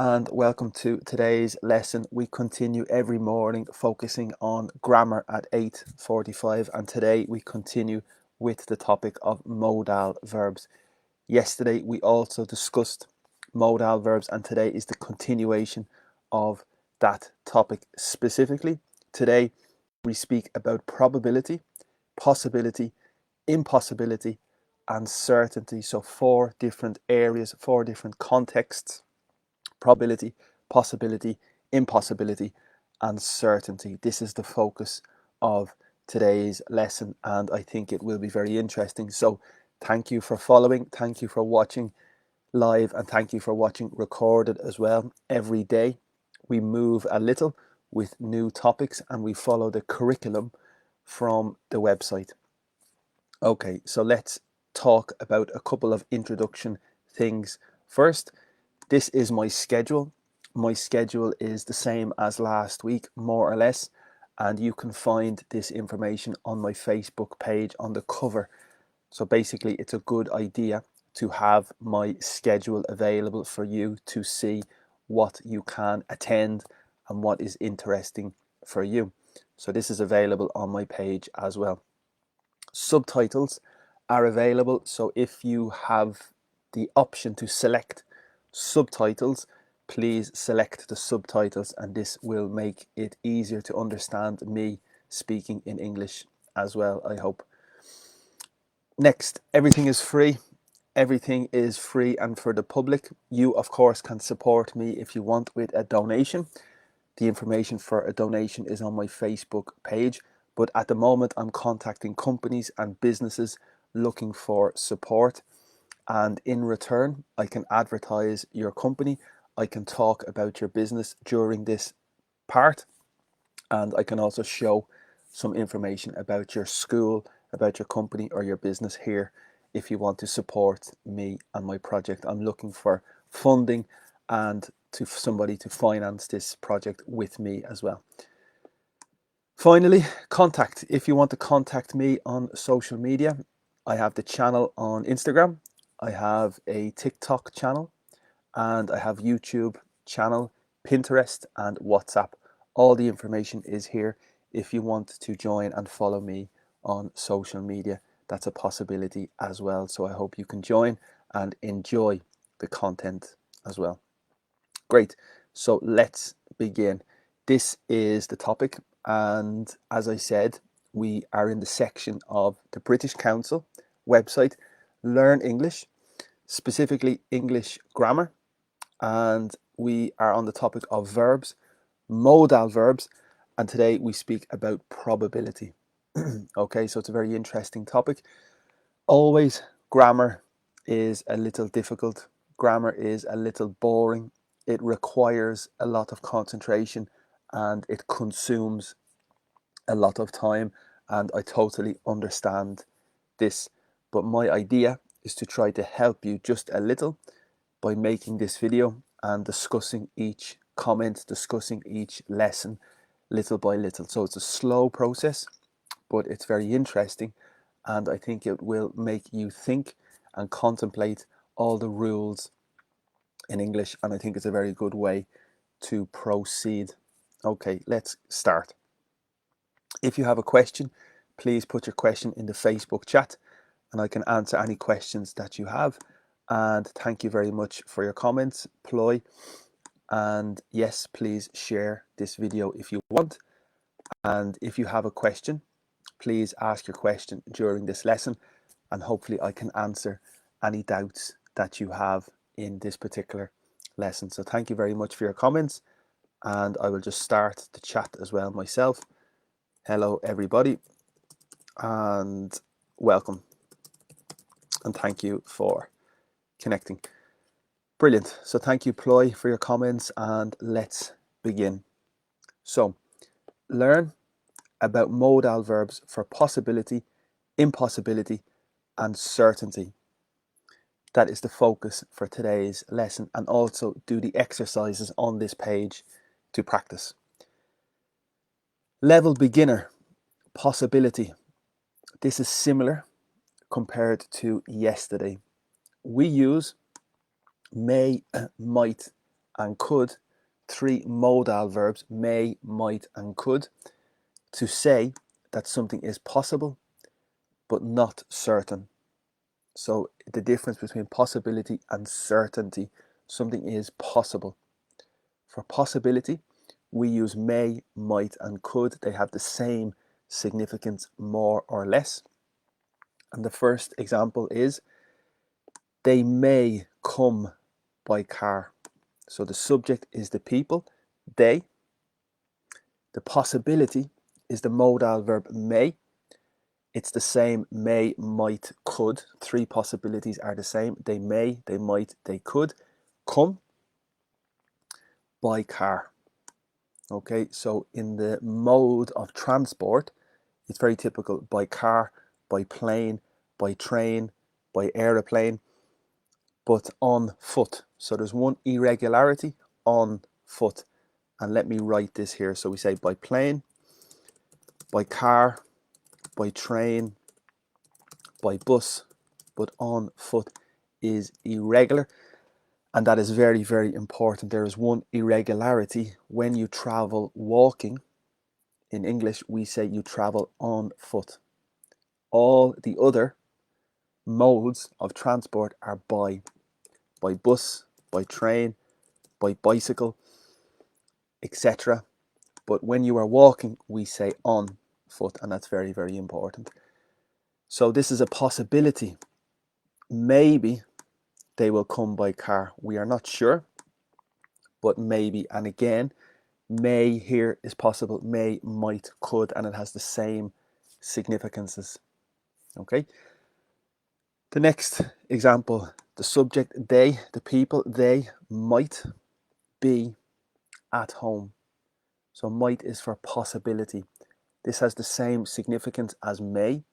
and welcome to today's lesson. We continue every morning focusing on grammar at 8:45, and today we continue with the topic of modal verbs. Yesterday we also discussed modal verbs, and today is the continuation of that topic. Specifically, today we speak about probability, possibility, impossibility, and certainty. So 4 different areas, 4 different contexts: probability, possibility, impossibility, and certainty. This is the focus of today's lesson, and I think it will be very interesting. So thank you for following, thank you for watching live, and thank you for watching recorded as well. Every day we move a little with new topics and we follow the curriculum from the website. Okay, so let's talk about a couple of introduction things. First, this is my schedule. My schedule is the same as last week, more or less, and you can find this information on my Facebook page on the cover. So basically, it's a good idea to have my schedule available for you to see what you can attend and what is interesting for you. So this is available on my page as well. Subtitles are available, so if you have the option to select subtitles, please select the subtitles, and this will make it easier to understand me speaking in English as well, I hope. Next, everything is free. Everything is free and for the public. You, of course, can support me if you want with a donation. The information for a donation is on my Facebook page, but at the moment I'm contacting companies and businesses looking for support, and in return I can advertise your company, I can talk about your business during this part, and I can also show some information about your school, about your company or your business here if you want to support me and my project. I'm looking for funding and to somebody to finance this project with me as well. Finally, contact. If you want to contact me on social media, I have the channel on Instagram, I have a TikTok channel, and I have YouTube channel, Pinterest, and WhatsApp. All the information is here if you want to join and follow me on social media. That's a possibility as well. So I hope you can join and enjoy the content as well. Great. So let's begin. This is the topic, and as I said, we are in the section of the British Council website, Learn English, specifically English grammar, and we are on the topic of verbs, modal verbs, and today we speak about probability. Okay, so it's a very interesting topic. Always grammar is a little difficult. Grammar is a little boring. It requires a lot of concentration and it consumes a lot of time, and I totally understand this. But my idea is to try to help you just a little by making this video and discussing each comment, discussing each lesson little by little. So it's a slow process, but it's very interesting, and I think it will make you think and contemplate all the rules in English, and I think it's a very good way to proceed. Okay, let's start. If you have a question, please put your question in the Facebook chat and I can answer any questions that you have. And thank you very much for your comments, Ploy. And yes, please share this video if you want. And if you have a question, please ask your question during this lesson, and hopefully I can answer any doubts that you have in this particular lesson. So thank you very much for your comments, and I will just start the chat as well myself. Hello everybody, and welcome, and thank you for connecting. Brilliant. So thank you, Ploy, for your comments, and let's begin. So learn about modal verbs for possibility, impossibility, and certainty. That is the focus for today's lesson, and also do the exercises on this page to practice. Level beginner, possibility. This is similar compared to yesterday. We use may, might, and could, three modal verbs, may, might, and could, to say that something is possible but not certain. So the difference between possibility and certainty, something is possible. For possibility, we use may, might, and could. They have the same significance, more or less. And the first example is, they may come by car. So the subject is the people, they. The possibility is the modal verb may. It's the same may, might, could. Three possibilities are the same. They may, they might, they could come by car. Okay, so in the mode of transport, it's very typical: by car, by plane, by train, by aeroplane, but on foot. So there's one irregularity: on foot. And let me write this here. So we say by plane, by car, by train, by bus, but on foot is irregular. And that is very, very important. There is one irregularity when you travel walking. In English, we say you travel on foot. All the other modes of transport are by bus, by train, by bicycle, etc. But when you are walking, we say on foot, and that's very, very important. So this is a possibility. Maybe they will come by car. We are not sure, but maybe. And again, may here is possible, may, might, could, and it has the same significances. Okay. The next example, the subject, they, the people, they might be at home. So might is for possibility. This has the same significance as may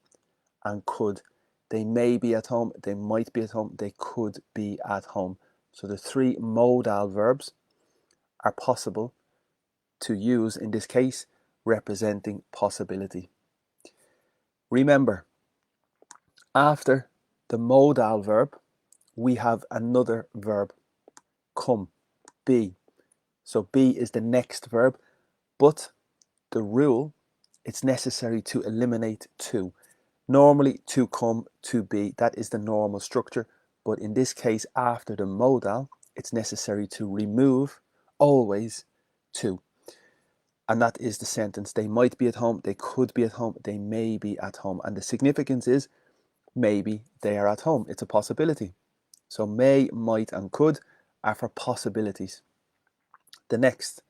and could. They may be at home, they might be at home, they could be at home. So the three modal verbs are possible to use in this case, representing possibility. Remember, after the modal verb, we have another verb, come, be. So be is the next verb, but the rule, it's necessary to eliminate to. Normally to come, to be, that is the normal structure. But in this case, after the modal, it's necessary to remove always to. And that is the sentence. They might be at home, they could be at home, they may be at home. And the significance is maybe they are at home. It's a possibility. So may, might, and could are for possibilities. The next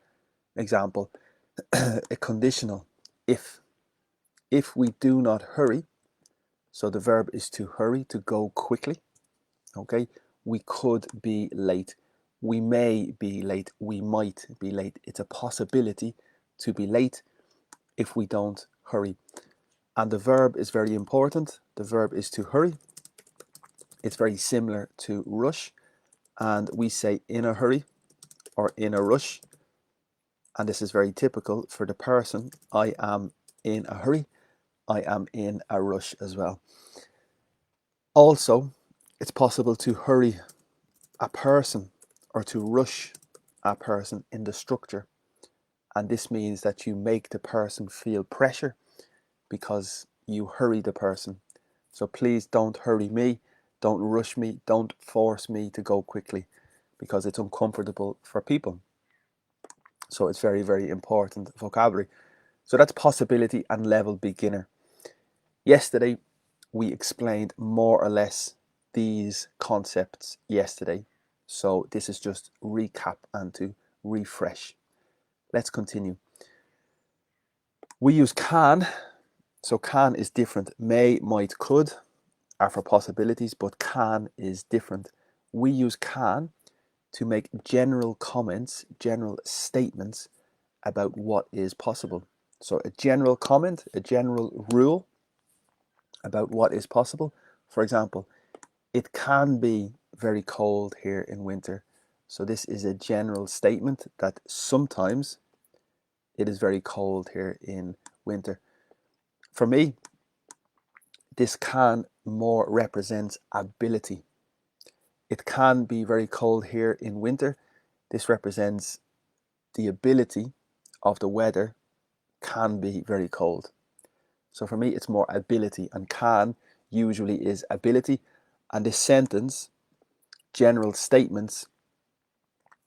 example, a conditional, if. If we do not hurry, so the verb is to hurry, to go quickly. Okay, we could be late. We may be late. We might be late. It's a possibility to be late if we don't hurry. And the verb is very important. The verb is to hurry. It's very similar to rush. And we say in a hurry or in a rush. And this is very typical for the person. I am in a hurry. I am in a rush as well. Also, it's possible to hurry a person or to rush a person in the structure. And this means that you make the person feel pressure because you hurry the person. So please don't hurry me, don't rush me, don't force me to go quickly because it's uncomfortable for people. So it's very, very important vocabulary. So that's possibility and level beginner. Yesterday, we explained more or less these concepts yesterday. So this is just recap and to refresh. Let's continue. We use can. So can is different. May, might, could are for possibilities, but can is different. We use can to make general comments, general statements about what is possible. So a general comment, a general rule about what is possible. For example, it can be very cold here in winter. So this is a general statement that sometimes it is very cold here in winter. For me, this can more represents ability. It can be very cold here in winter. This represents the ability of the weather can be very cold. So for me, it's more ability, and can usually is ability. And this sentence, general statements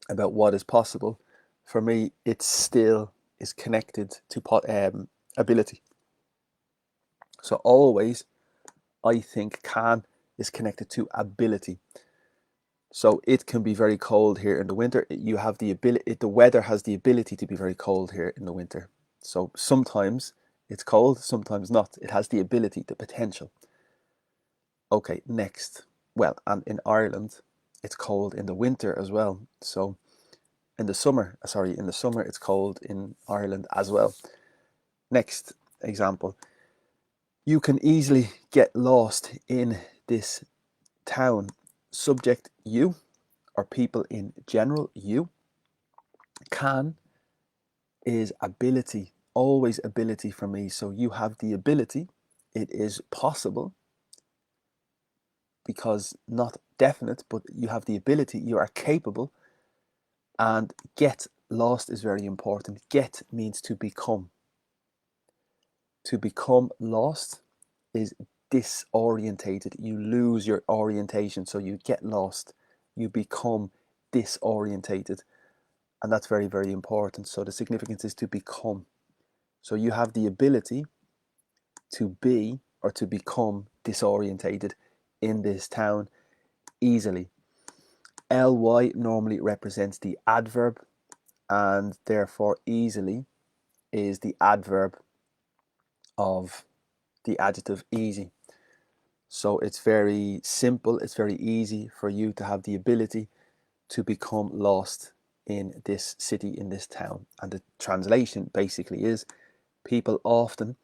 about what is possible, for me, it still is connected to ability. So always, I think can is connected to ability. So it can be very cold here in the winter. You have the ability, the weather has the ability to be very cold here in the winter. So sometimes it's cold, sometimes not. It has the ability, the potential. Okay, next. Well, and in Ireland, it's cold in the winter as well. So in the summer it's cold in Ireland as well. Next example. You can easily get lost in this town. Subject you, or people in general, you. Can is ability, always ability for me. So you have the ability, it is possible, because not definite, but you have the ability, you are capable. And get lost is very important. Get means to become. To become lost is disorientated. You lose your orientation, so you get lost. You become disorientated. And that's very, very important. So the significance is to become. So you have the ability to be or to become disorientated in this town easily. Ly normally represents the adverb, and therefore easily is the adverb of the adjective easy. So it's very simple, it's very easy for you to have the ability to become lost in this city, in this town. And the translation basically is, people often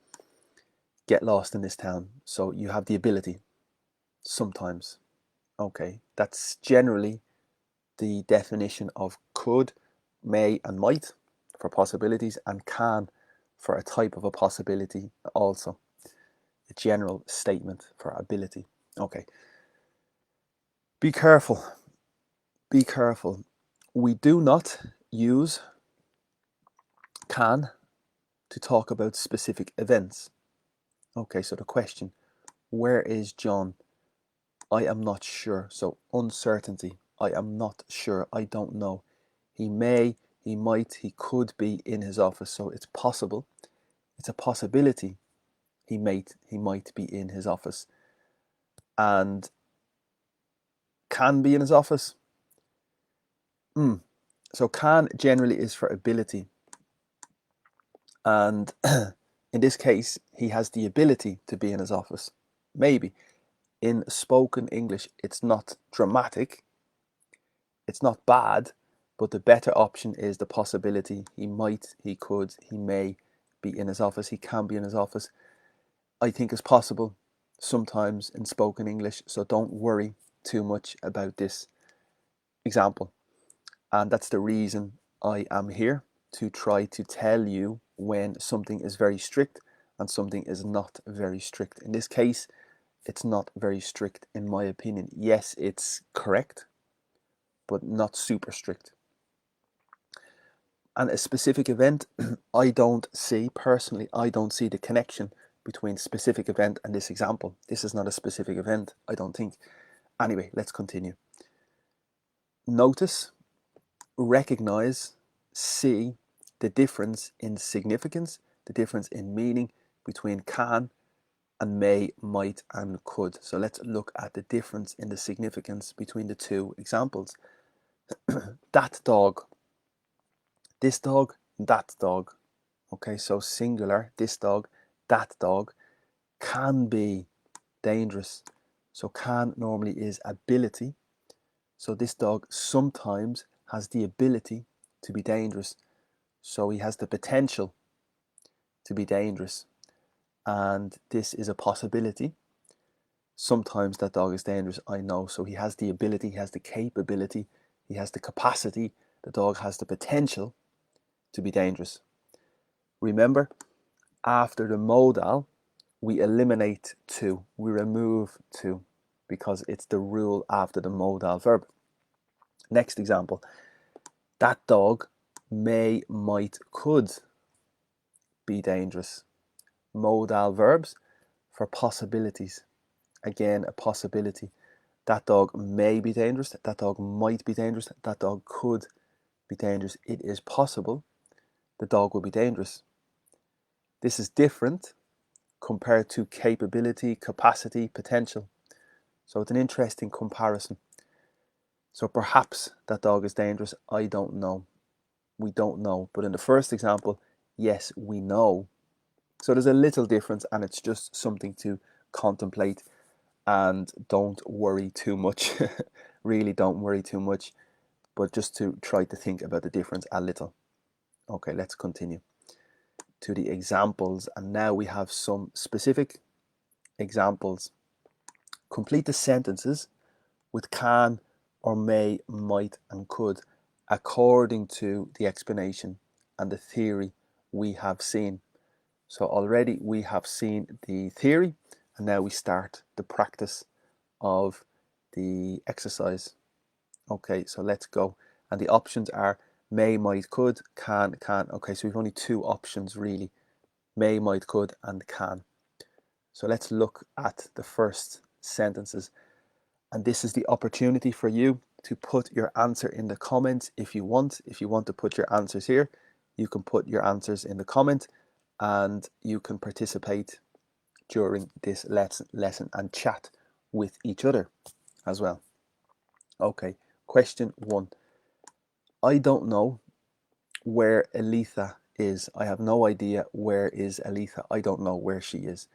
get lost in this town. So you have the ability sometimes. Okay, that's generally the definition of could, may, and might for possibilities, and can for a type of a possibility also. A general statement for ability. Okay. Be careful. Be careful. We do not use can to talk about specific events. Okay, so the question, where is John? I am not sure. So uncertainty. I am not sure. I don't know. He may, he might, he could be in his office. So it's possible. It's a possibility. He might be in his office. And can be in his office. So can generally is for ability. And in this case, he has the ability to be in his office. Maybe. In spoken English, it's not dramatic. It's not bad, but the better option is the possibility. He might, he could, he may be in his office. He can be in his office. I think is possible sometimes in spoken English. So don't worry too much about this example. And that's the reason I am here, to try to tell you when something is very strict and something is not very strict. In this case, it's not very strict in my opinion. Yes, it's correct, but not super strict. And a specific event, I don't see the connection between specific event and this example. This is not a specific event, I don't think. Anyway, let's continue. Notice, recognize, see the difference in significance, the difference in meaning between can and may, might, and could. So let's look at the difference in the significance between the two examples. That dog, this dog, that dog. Okay, so singular, this dog, that dog, can be dangerous. So can normally is ability. So this dog sometimes has the ability to be dangerous. So he has the potential to be dangerous. And this is a possibility. Sometimes that dog is dangerous, I know. So he has the ability, he has the capability, he has the capacity. The dog has the potential to be dangerous. Remember, after the modal, we eliminate to, we remove to, because it's the rule after the modal verb. Next example. That dog may, might, could be dangerous. Modal verbs for possibilities. Again, a possibility. That dog may be dangerous. That dog might be dangerous. That dog could be dangerous. It is possible the dog will be dangerous. This is different compared to capability, capacity, potential. So it's an interesting comparison. So perhaps that dog is dangerous. I don't know. We don't know. But in the first example, yes, we know. So there's a little difference, and it's just something to contemplate, and don't worry too much. Really don't worry too much, but just to try to think about the difference a little. Okay, let's continue to the examples, and now we have some specific examples. Complete the sentences with can or may, might, and could according to the explanation and the theory we have seen. So already we have seen the theory, and now we start the practice of the exercise. Okay, so let's go. And the options are may, might, could, can. Okay, so we've only two options really: may, might, could, and can. So let's look at the first sentences. And this is the opportunity for you to put your answer in the comments if you want. If you want to put your answers here, you can put your answers in the comment, and you can participate during this lesson and chat with each other as well. Okay, question 1. I don't know where Elitha is. I have no idea where is Elitha. I don't know where she is.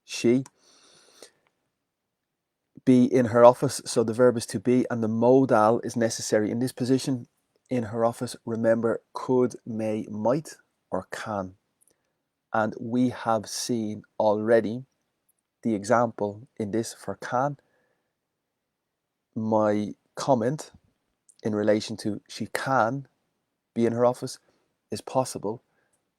She, be in her office, so the verb is to be, and the modal is necessary in this position. In her office, remember, could, may, might, or can. And we have seen already the example in this for can. My comment in relation to she can be in her office is possible,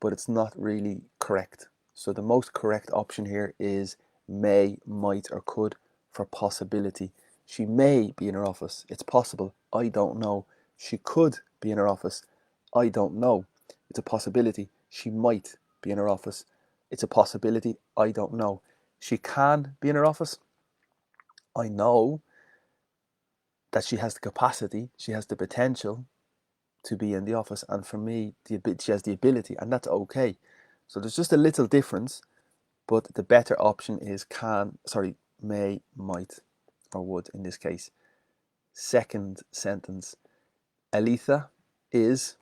but it's not really correct. So the most correct option here is may, might, or could for possibility. She may be in her office. It's possible. I don't know. She could be in her office. I don't know. It's a possibility. She might be in her office. It's a possibility. I don't know. She can be in her office. I know that she has the capacity, she has the potential to be in the office, and for me, she has the ability, and that's okay. So there's just a little difference, but the better option is may, might, or would in this case. Second sentence, Elitha is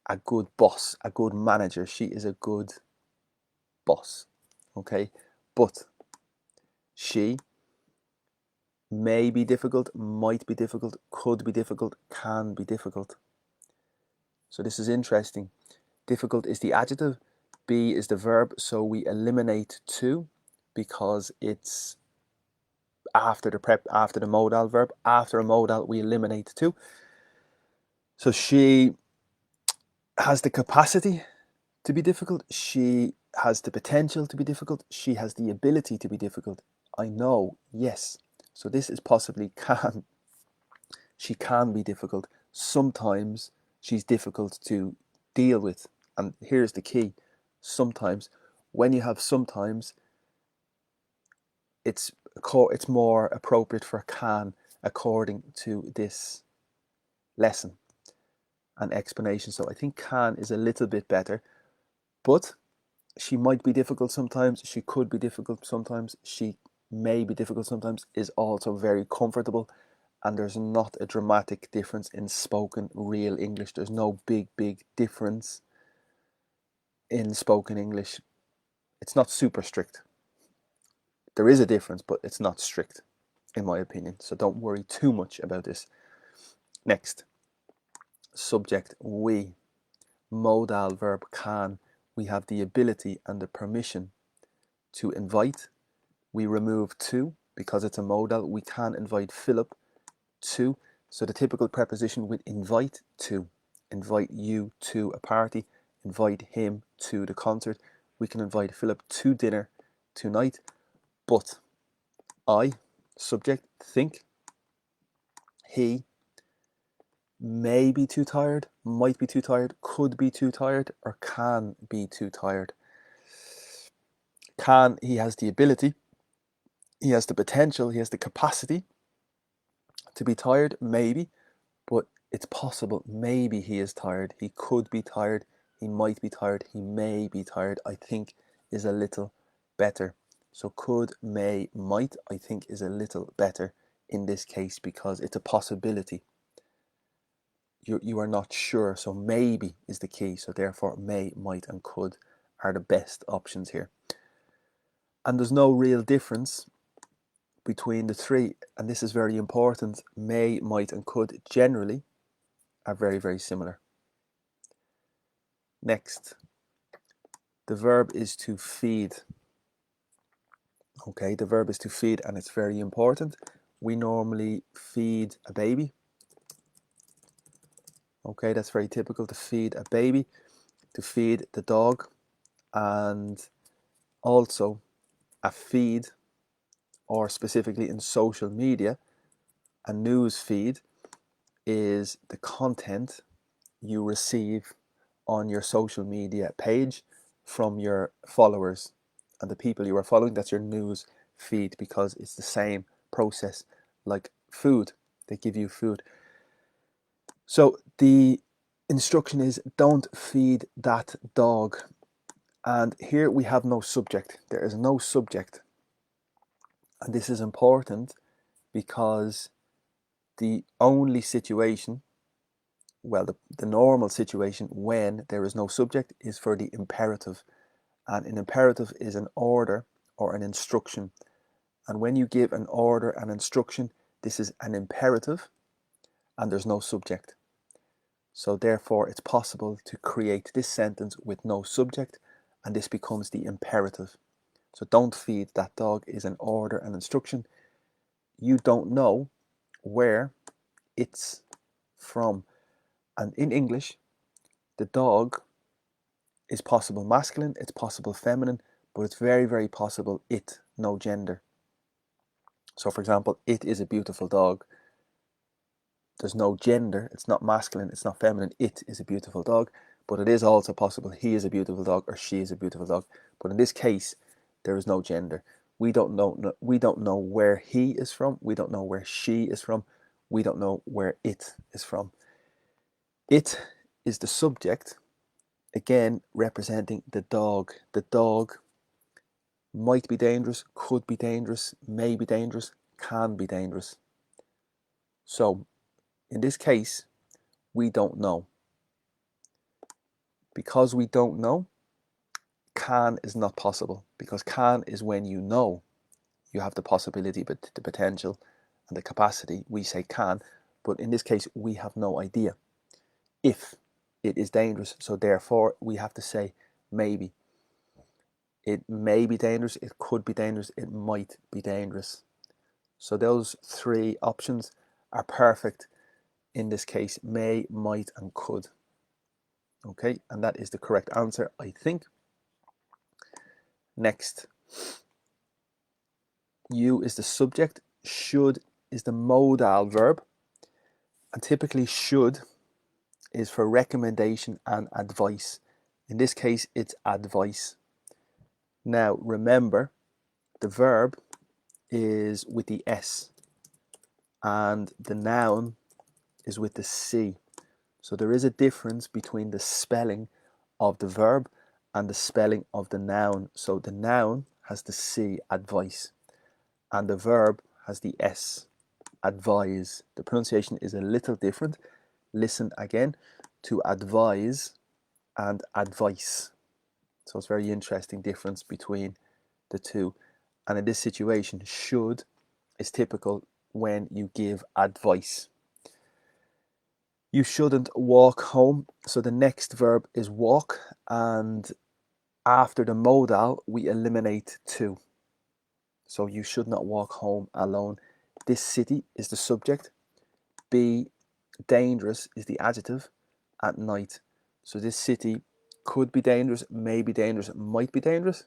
a good boss, a good manager. She is a good boss, okay? But she may be difficult, might be difficult, could be difficult, can be difficult. So this is interesting. Difficult is the adjective, be is the verb, so we eliminate to because it's after the modal verb. After a modal, we eliminate to. So she has the capacity to be difficult. She has the potential to be difficult. She has the ability to be difficult. I know, yes. So this is possibly can. She can be difficult. Sometimes she's difficult to deal with. And here's the key. Sometimes, when you have sometimes, it's more appropriate for can according to this lesson and explanation. So I think can is a little bit better, but she might be difficult sometimes. She could be difficult sometimes. She may be difficult sometimes is also very comfortable. And there's not a dramatic difference in spoken real English. There's no big difference in spoken English. It's not super strict. There is a difference, but it's not strict, in my opinion. So don't worry too much about this. Next, subject we, modal verb can. We have the ability and the permission to invite. We remove to because it's a modal. We can invite Philip to. So the typical preposition with invite you to a party, invite him to the concert. We can invite Philip to dinner tonight. But I, subject, think, he may be too tired, might be too tired, could be too tired, or can be too tired. Can, he has the ability, he has the potential, he has the capacity to be tired, maybe, but it's possible. Maybe he is tired, he could be tired, he might be tired, he may be tired, I think is a little better. So could, may, might, I think is a little better in this case because it's a possibility. You are not sure, so maybe is the key. So therefore may, might and could are the best options here. And there's no real difference between the three, and this is very important. May, might and could generally are very, very similar. Next, the verb is to feed. Okay, the verb is to feed, and it's very important. We normally feed a baby. Okay, that's very typical, to feed a baby, to feed the dog, and also a feed, or specifically in social media, a news feed is the content you receive on your social media page from your followers and the people you are following. That's your news feed, because it's the same process like food. They give you food. So the instruction is don't feed that dog. And here we have no subject. There is no subject. And this is important because the only situation, well, the normal situation when there is no subject is for the imperative. And an imperative is an order or an instruction. And when you give an order, an instruction, this is an imperative and there's no subject. So therefore it's possible to create this sentence with no subject, and this becomes the imperative. So don't feed that dog is an order, an instruction. You don't know where it's from. And in English, the dog is possible masculine, it's possible feminine, but it's very, very possible it, no gender. So for example, it is a beautiful dog. There's no gender, it's not masculine, it's not feminine, it is a beautiful dog, but it is also possible he is a beautiful dog or she is a beautiful dog. But in this case, there is no gender. We don't know where he is from, we don't know where she is from, we don't know where it is from. It is the subject, again representing the dog. The dog might be dangerous, could be dangerous, may be dangerous, can be dangerous. So in this case, we don't know. Because we don't know, can is not possible, because can is when you know, you have the possibility, but the potential and the capacity, we say can, but in this case we have no idea if it is dangerous, so therefore we have to say maybe. It may be dangerous, it could be dangerous, it might be dangerous. So those three options are perfect in this case: may, might and could. Okay, and that is the correct answer, I think. Next, you is the subject, should is the modal verb, and typically should is for recommendation and advice. In this case, it's advice. Now remember, the verb is with the S and the noun is with the C. So there is a difference between the spelling of the verb and the spelling of the noun. So the noun has the C, advice, and the verb has the S, advise. The pronunciation is a little different. Listen again to advise and advice. So it's a very interesting difference between the two. And in this situation, should is typical when you give advice. You shouldn't walk home. So the next verb is walk, and after the modal, we eliminate to. So you should not walk home alone. This city is the subject. Be dangerous is the adjective at night. So this city could be dangerous, may be dangerous, might be dangerous.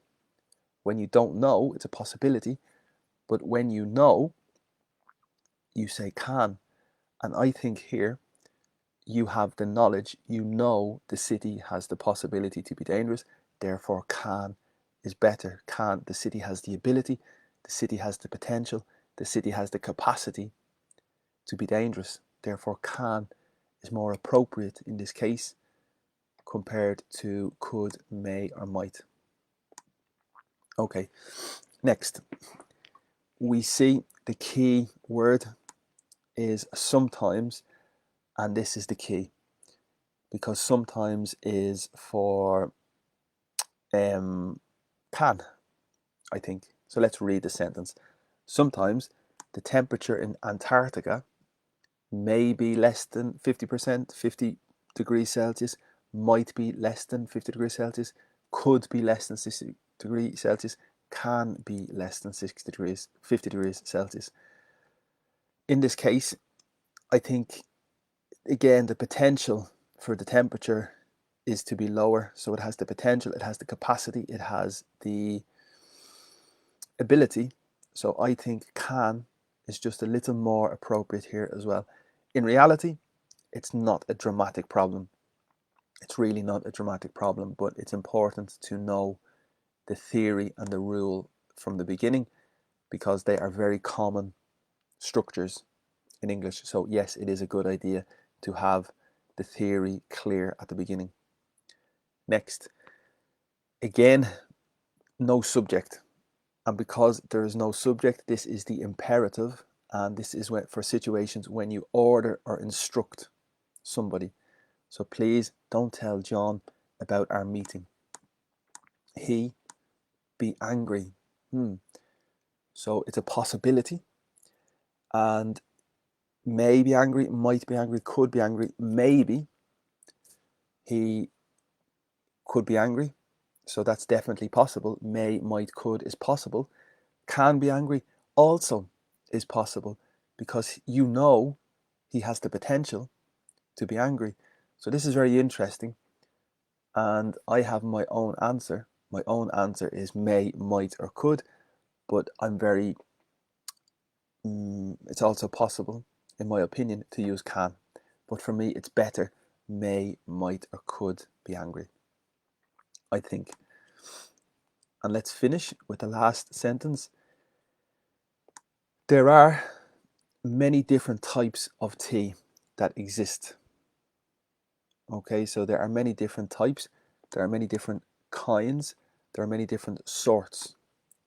When you don't know, it's a possibility. But when you know, you say can. And I think here you have the knowledge, you know the city has the possibility to be dangerous, therefore can is better. Can, the city has the ability, the city has the potential, the city has the capacity to be dangerous, therefore can is more appropriate in this case compared to could, may, or might. Okay, next we see the key word is sometimes, and this is the key because sometimes is for can, I think. So let's read the sentence. Sometimes the temperature in Antarctica may be less than 50%, 50 degrees Celsius, might be less than 50 degrees Celsius, could be less than 60 degrees Celsius, can be less than 60 degrees, 50 degrees Celsius. In this case, I think, again, the potential for the temperature is to be lower. So it has the potential, it has the capacity, it has the ability. So I think can is just a little more appropriate here as well. In reality, it's not a dramatic problem. It's really not a dramatic problem, but it's important to know the theory and the rule from the beginning because they are very common structures in English. So yes, it is a good idea to have the theory clear at the beginning. Next, again, no subject. And because there is no subject, this is the imperative, and this is for situations when you order or instruct somebody. So please don't tell John about our meeting. He be angry. So it's a possibility, and may be angry, might be angry, could be angry, maybe he could be angry. So that's definitely possible. May, might, could is possible. Can be angry also is possible because you know he has the potential to be angry. So this is very interesting. And I have my own answer. My own answer is may, might, or could, but I'm very, it's also possible, in my opinion, to use can. But for me, it's better may, might, or could be angry, I think. And let's finish with the last sentence. There are many different types of tea that exist. Okay, so there are many different types, there are many different kinds, there are many different sorts.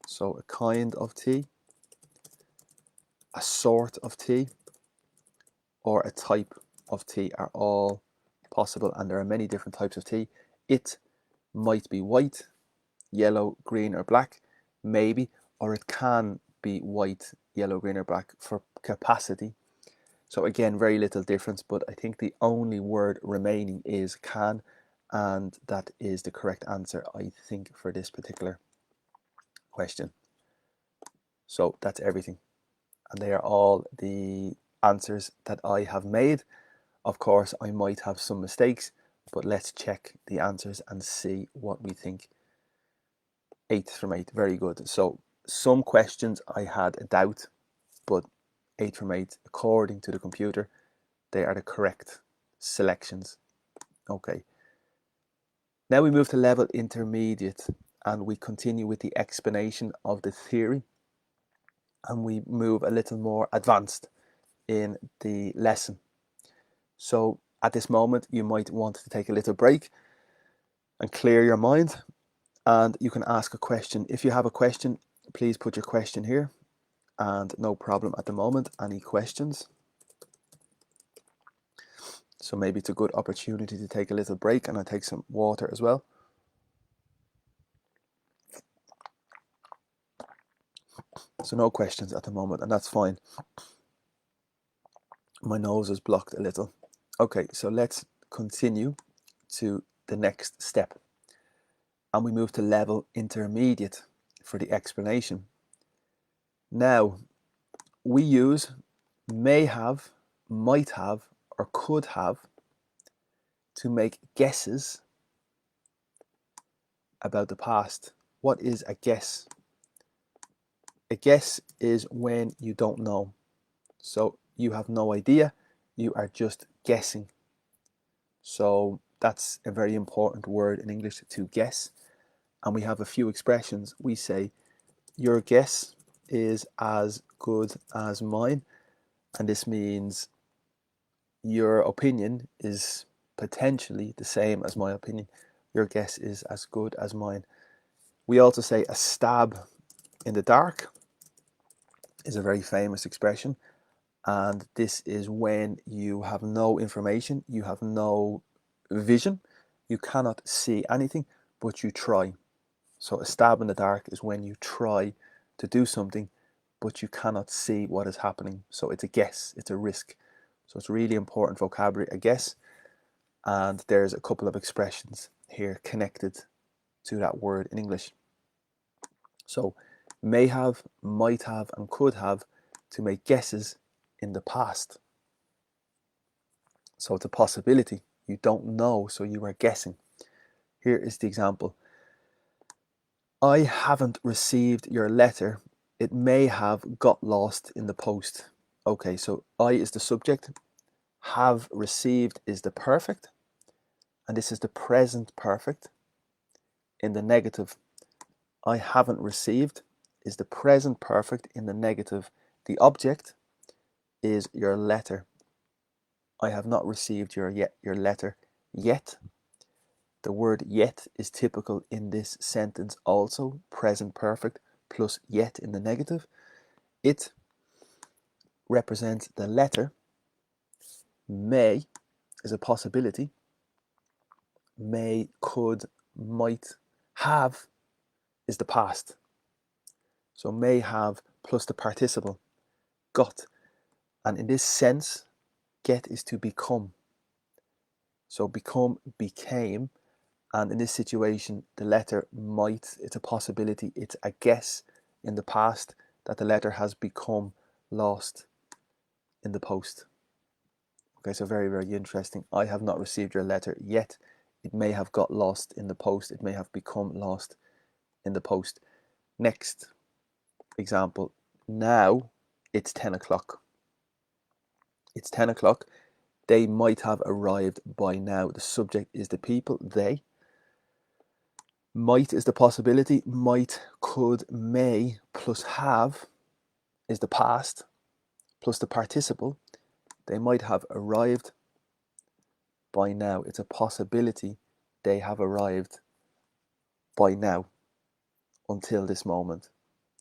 So a kind of tea, a sort of tea, or a type of tea are all possible, and there are many different types of tea. It might be white, yellow, green, or black, maybe, or it can be white, yellow, green, or black for capacity. So again, very little difference, but I think the only word remaining is can, and that is the correct answer, I think, for this particular question. So that's everything. And they are all the answers that I have made. Of course, I might have some mistakes, but let's check the answers and see what we think. 8 from 8, very good. So some questions I had a doubt, but 8 from 8, according to the computer, they are the correct selections. Okay. Now we move to level intermediate and we continue with the explanation of the theory, and we move a little more advanced in the lesson. So at this moment, you might want to take a little break and clear your mind, and you can ask a question. If you have a question, please put your question here, and no problem at the moment. Any questions? So maybe it's a good opportunity to take a little break, and I take some water as well. So no questions at the moment, and that's fine. My nose is blocked a little. Okay, so let's continue to the next step. And we move to level intermediate for the explanation. Now, we use may have, might have, or could have to make guesses about the past. What is a guess? A guess is when you don't know. So you have no idea, you are just guessing. So that's a very important word in English, to guess. And we have a few expressions. We say, your guess is as good as mine. And this means your opinion is potentially the same as my opinion. Your guess is as good as mine. We also say a stab in the dark is a very famous expression. And this is when you have no information, you have no vision, you cannot see anything, but you try. So a stab in the dark is when you try to do something, but you cannot see what is happening. So it's a guess, it's a risk. So it's really important vocabulary, a guess. And there's a couple of expressions here connected to that word in English. So may have, might have, and could have, to make guesses in the past. So it's a possibility. You don't know, so you are guessing. Here is the example. I haven't received your letter. It may have got lost in the post. Okay, so I is the subject. Have received is the perfect. And this is the present perfect. In the negative, I haven't received is the present perfect. In the negative, the object is your letter. I have not received your letter yet. The word yet is typical in this sentence also, present perfect plus yet in the negative. It represents the letter. May is a possibility. May, could, might, have is the past. So may have plus the participle, got. And in this sense, get is to become. So become, became. And in this situation, the letter might, it's a possibility, it's a guess in the past that the letter has become lost in the post. Okay, so very, very interesting. I have not received your letter yet. It may have got lost in the post. It may have become lost in the post. Next example. Now it's 10 o'clock. It's 10 o'clock. They might have arrived by now. The subject is the people, they. Might is the possibility. Might, could, may plus have is the past plus the participle. They might have arrived by now. It's a possibility they have arrived by now until this moment.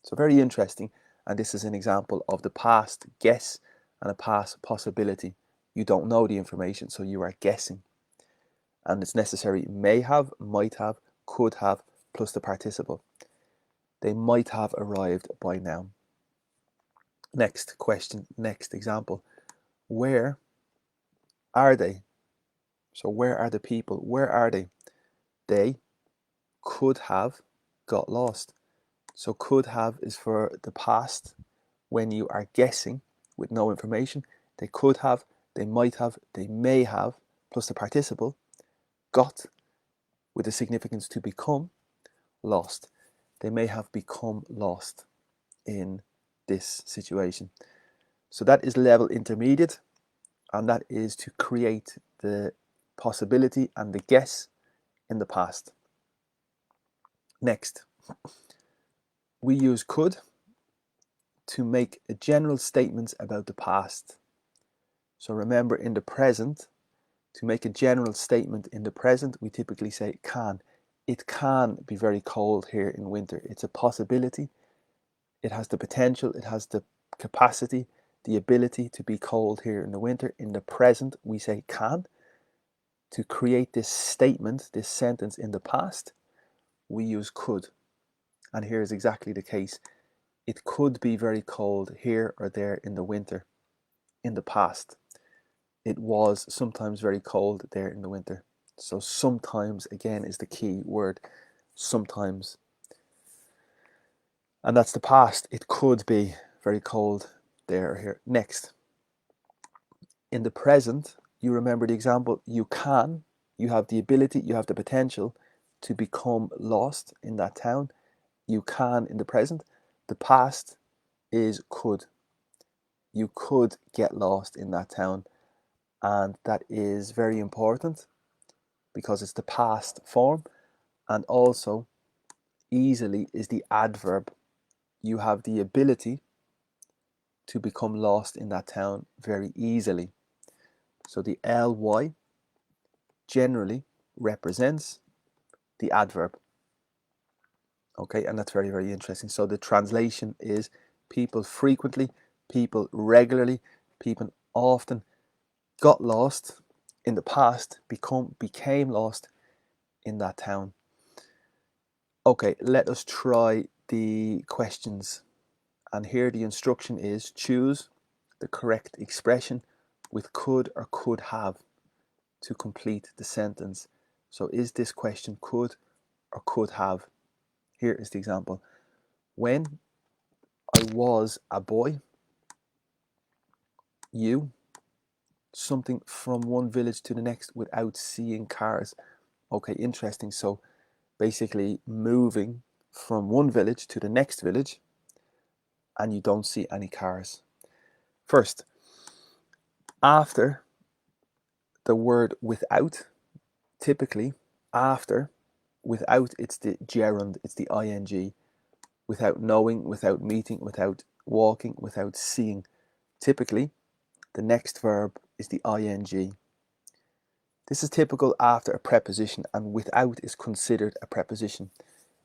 So very interesting. And this is an example of the past guess and a past possibility. You don't know the information, so you are guessing. And it's necessary may have, might have, could have, plus the participle. They might have arrived by now. Next question, next example. Where are they? So where are the people? Where are they? They could have got lost. So could have is for the past when you are guessing with no information. They could have, they might have, they may have, plus the participle, got with the significance to become, lost. They may have become lost in this situation. So that is level intermediate, and that is to create the possibility and the guess in the past. Next, we use could to make general statements about the past. So remember, in the present, to make a general statement in the present, we typically say can. It can be very cold here in winter. It's a possibility. It has the potential, it has the capacity, the ability to be cold here in the winter. In the present, we say can. To create this statement, this sentence in the past, we use could. And here is exactly the case. It could be very cold here or there in the winter. In the past, it was sometimes very cold there in the winter. So sometimes, again, is the key word. Sometimes. And that's the past. It could be very cold there or here. Next. In the present, you remember the example, you can, you have the ability, you have the potential to become lost in that town. You can in the present. The past is could. You could get lost in that town. And that is very important because it's the past form, and also easily is the adverb. You have the ability to become lost in that town very easily. So the ly generally represents the adverb. Okay, and that's very, very interesting. So the translation is people frequently, people regularly, people often got lost in the past, became lost in that town. Okay, let us try the questions. And here the instruction is choose the correct expression with could or could have to complete the sentence. So is this question could or could have? Here is the example. When I was a boy, you something from one village to the next without seeing cars. Okay, interesting. So basically moving from one village to the next village and you don't see any cars. First, after the word without, typically after without, it's the gerund, it's the ing. Without knowing, without meeting, without walking, without seeing. Typically, the next verb is the ing. This is typical after a preposition, and without is considered a preposition.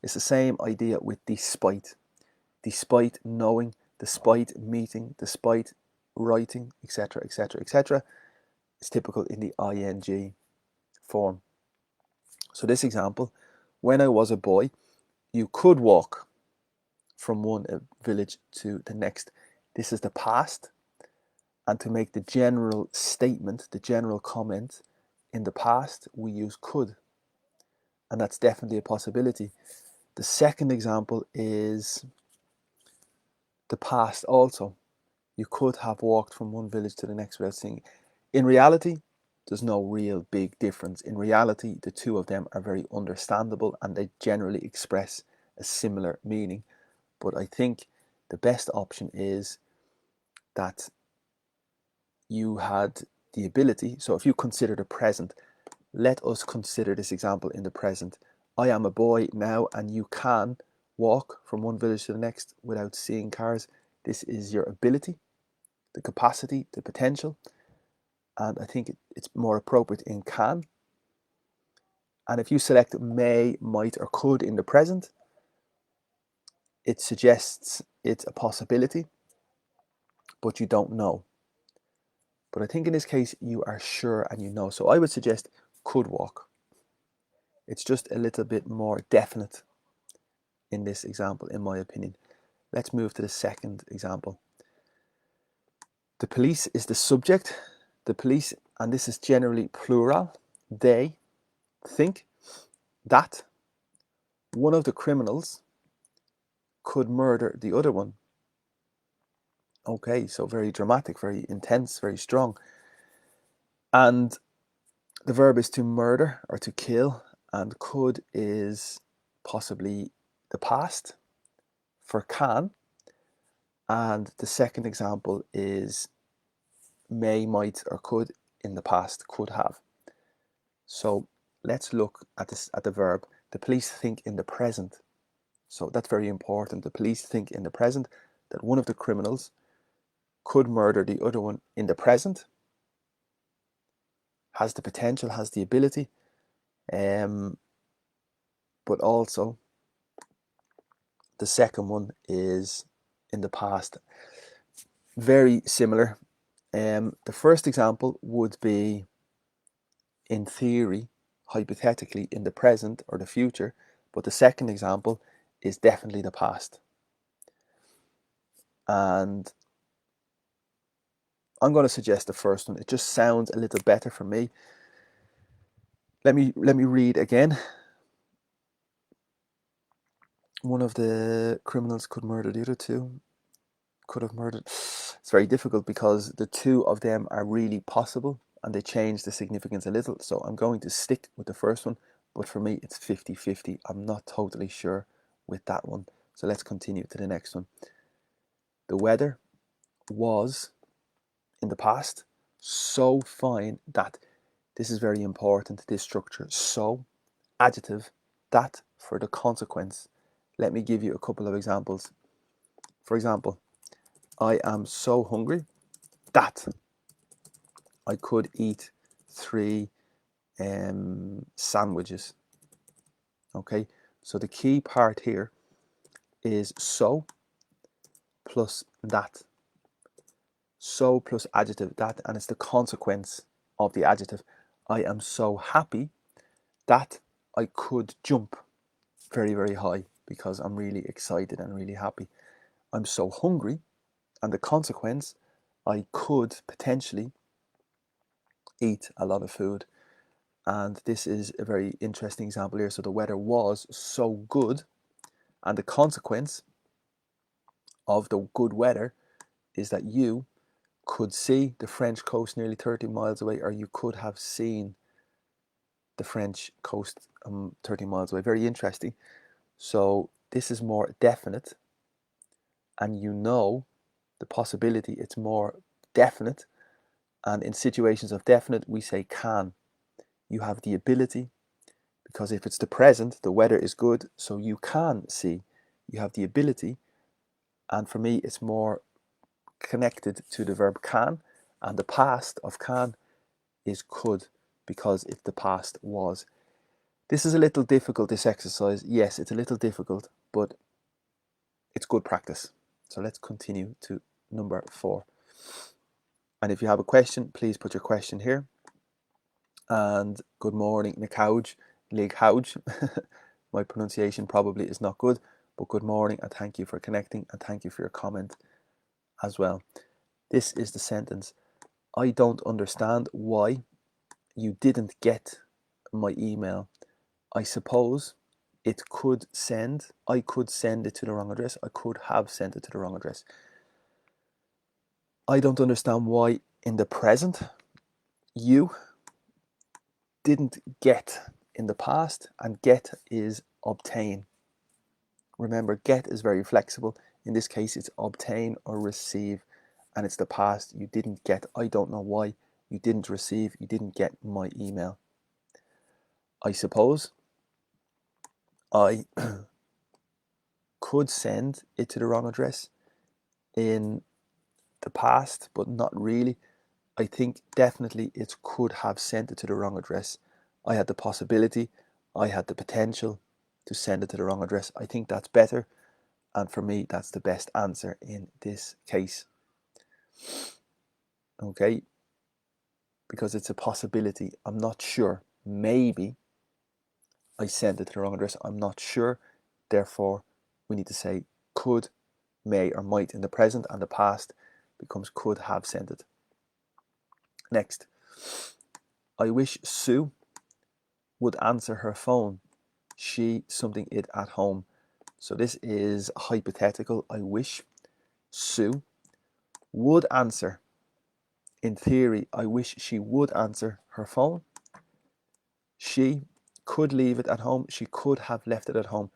It's the same idea with despite. Despite knowing, despite meeting, despite writing, etc., etc., etc. It's typical in the ing form. So this example, when I was a boy, you could walk from one village to the next. This is the past. And to make the general statement, the general comment, in the past, we use could. And that's definitely a possibility. The second example is the past also. You could have walked from one village to the next without seeing. In reality, there's no real big difference. In reality, the two of them are very understandable and they generally express a similar meaning. But I think the best option is that you had the ability. So if you consider the present, let us consider this example in the present. I am a boy now and you can walk from one village to the next without seeing cars. This is your ability, the capacity, the potential. And I think it's more appropriate in can. And if you select may, might, or could in the present, it suggests it's a possibility, but you don't know. But I think in this case, you are sure and you know. So I would suggest could walk. It's just a little bit more definite in this example, in my opinion. Let's move to the second example. The police is the subject. The police, and this is generally plural, they think that one of the criminals could murder the other one. Okay, so very dramatic, very intense, very strong. And the verb is to murder or to kill, and could is possibly the past for can. And the second example is may, might, or could in the past, could have. So let's look at this, at the verb. The police think in the present. So that's very important. The police think in the present that one of the criminals could murder the other one in the present, has the potential, has the ability, but also the second one is in the past. Very similar. The first example would be, in theory, hypothetically, in the present or the future, but the second example is definitely the past. And I'm going to suggest the first one. It just sounds a little better for me. Let me read again. One of the criminals could murder the other two. Could have murdered. It's very difficult because the two of them are really possible and they change the significance a little. So I'm going to stick with the first one, but for me it's 50-50. I'm not totally sure with that one. So let's continue to the next one. The weather was, in the past, so fine that This is very important, this structure. So, adjective, that for the consequence. Let me give you a couple of examples. For example, I am so hungry that I could eat 3 sandwiches. Okay, so the key part here is so plus that. So plus adjective, that, and it's the consequence of the adjective. I am so happy that I could jump very, very high because I'm really excited and really happy. I'm so hungry, and the consequence, I could potentially eat a lot of food. And this is a very interesting example here. So the weather was so good, and the consequence of the good weather is that you could see the French coast nearly 30 miles away, or you could have seen the French coast 30 miles away. Very interesting. So this is more definite, and you know the possibility, it's more definite. And in situations of definite, we say can. You have the ability, because if it's the present, the weather is good, so you can see. You have the ability, and for me, it's more connected to the verb can, and the past of can is could, because if the past was. This is a little difficult, this exercise. Yes, it's a little difficult, but it's good practice. So let's continue to number 4. And if you have a question, please put your question here. And good morning, Nicouch, Lig Houch. My pronunciation probably is not good, but good morning, and thank you for connecting, and thank you for your comment as well. This is the sentence. I don't understand why you didn't get my email. I suppose I could send it to the wrong address. I could have sent it to the wrong address. I don't understand why in the present you didn't get in the past, and get is obtain. Remember, get is very flexible. In this case, it's obtain or receive, and it's the past. You didn't get. I don't know why you didn't receive, you didn't get my email. I suppose I could send it to the wrong address in the past, but not really. I think definitely it could have sent it to the wrong address. I had the possibility, I had the potential to send it to the wrong address. I think that's better, and for me, that's the best answer in this case. Okay, because it's a possibility. I'm not sure. Maybe I sent it to the wrong address. I'm not sure. Therefore, we need to say could, may, or might in the present, and the past becomes could have sent it. Next, I wish Sue would answer her phone. She something it at home. So this is hypothetical. I wish Sue would answer. In theory, I wish she would answer her phone. She could leave it at home. She could have left it at home.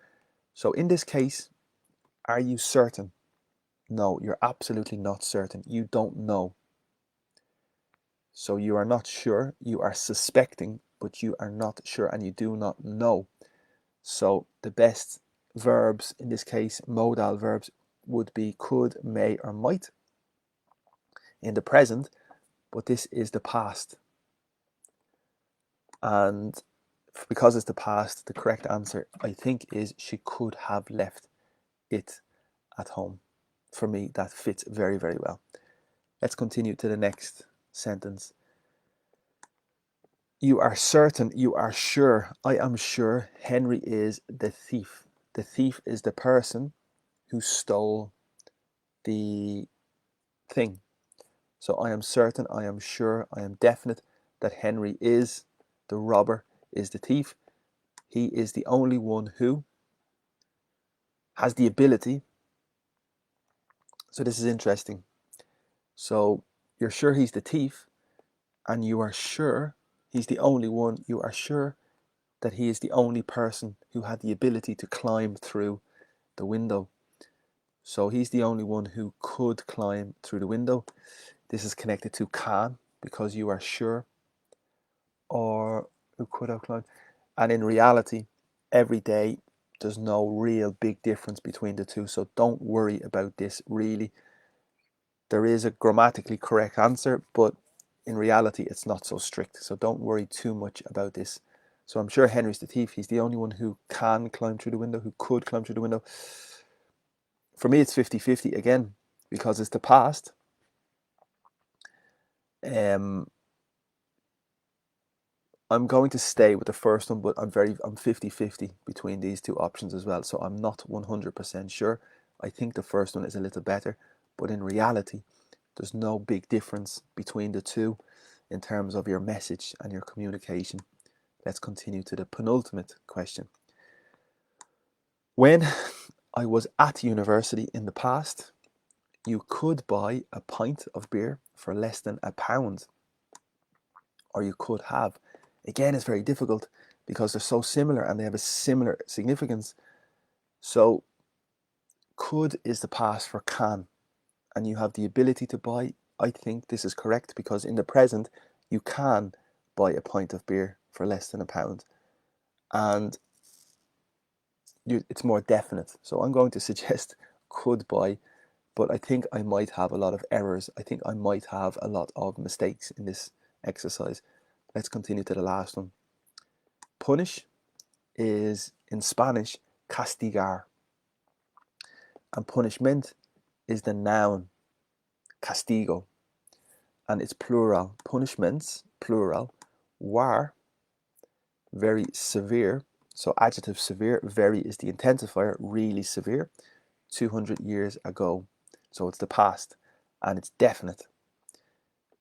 So in this case, are you certain? No, you're absolutely not certain. You don't know. So you are not sure. You are suspecting, but you are not sure, and you do not know. So the best verbs in this case, modal verbs, would be could, may, or might in the present, but this is the past. And because it's the past, the correct answer, I think, is she could have left it at home. For me, that fits very, very well. Let's continue to the next sentence. You are certain, you are sure, I am sure Henry is the thief. The thief is the person who stole the thing. So I am certain, I am sure, I am definite that Henry is the robber, is the thief. He is the only one who has the ability. So this is interesting. So you're sure he's the thief, and you are sure he's the only one. You are sure that he is the only person who had the ability to climb through the window. So he's the only one who could climb through the window. This is connected to can, because you are sure. or who could have climbed. And in reality, every day, there's no real big difference between the two. So don't worry about this, really. There is a grammatically correct answer, but in reality, it's not so strict. So don't worry too much about this. So I'm sure Henry's the thief. He's the only one who can climb through the window, who could climb through the window. For me, it's 50-50 again, because it's the past. I'm going to stay with the first one, but I'm 50-50 between these two options as well. So I'm not 100% sure. I think the first one is a little better, but in reality, there's no big difference between the two in terms of your message and your communication. Let's continue to the penultimate question. When I was at university in the past, you could buy a pint of beer for less than £1, or you could have. Again, it's very difficult because they're so similar and they have a similar significance. So could is the past for can, and you have the ability to buy. I think this is correct because in the present, you can buy a pint of beer for less than £1, and it's more definite. So I'm going to suggest could buy, but I think I might have a lot of errors. I think I might have a lot of mistakes in this exercise. Let's continue to the last one. Punish is in Spanish castigar, and punishment is the noun castigo, and it's plural. Punishments, plural, were very severe. So adjective severe, very is the intensifier, really severe, 200 years ago. So it's the past, and it's definite.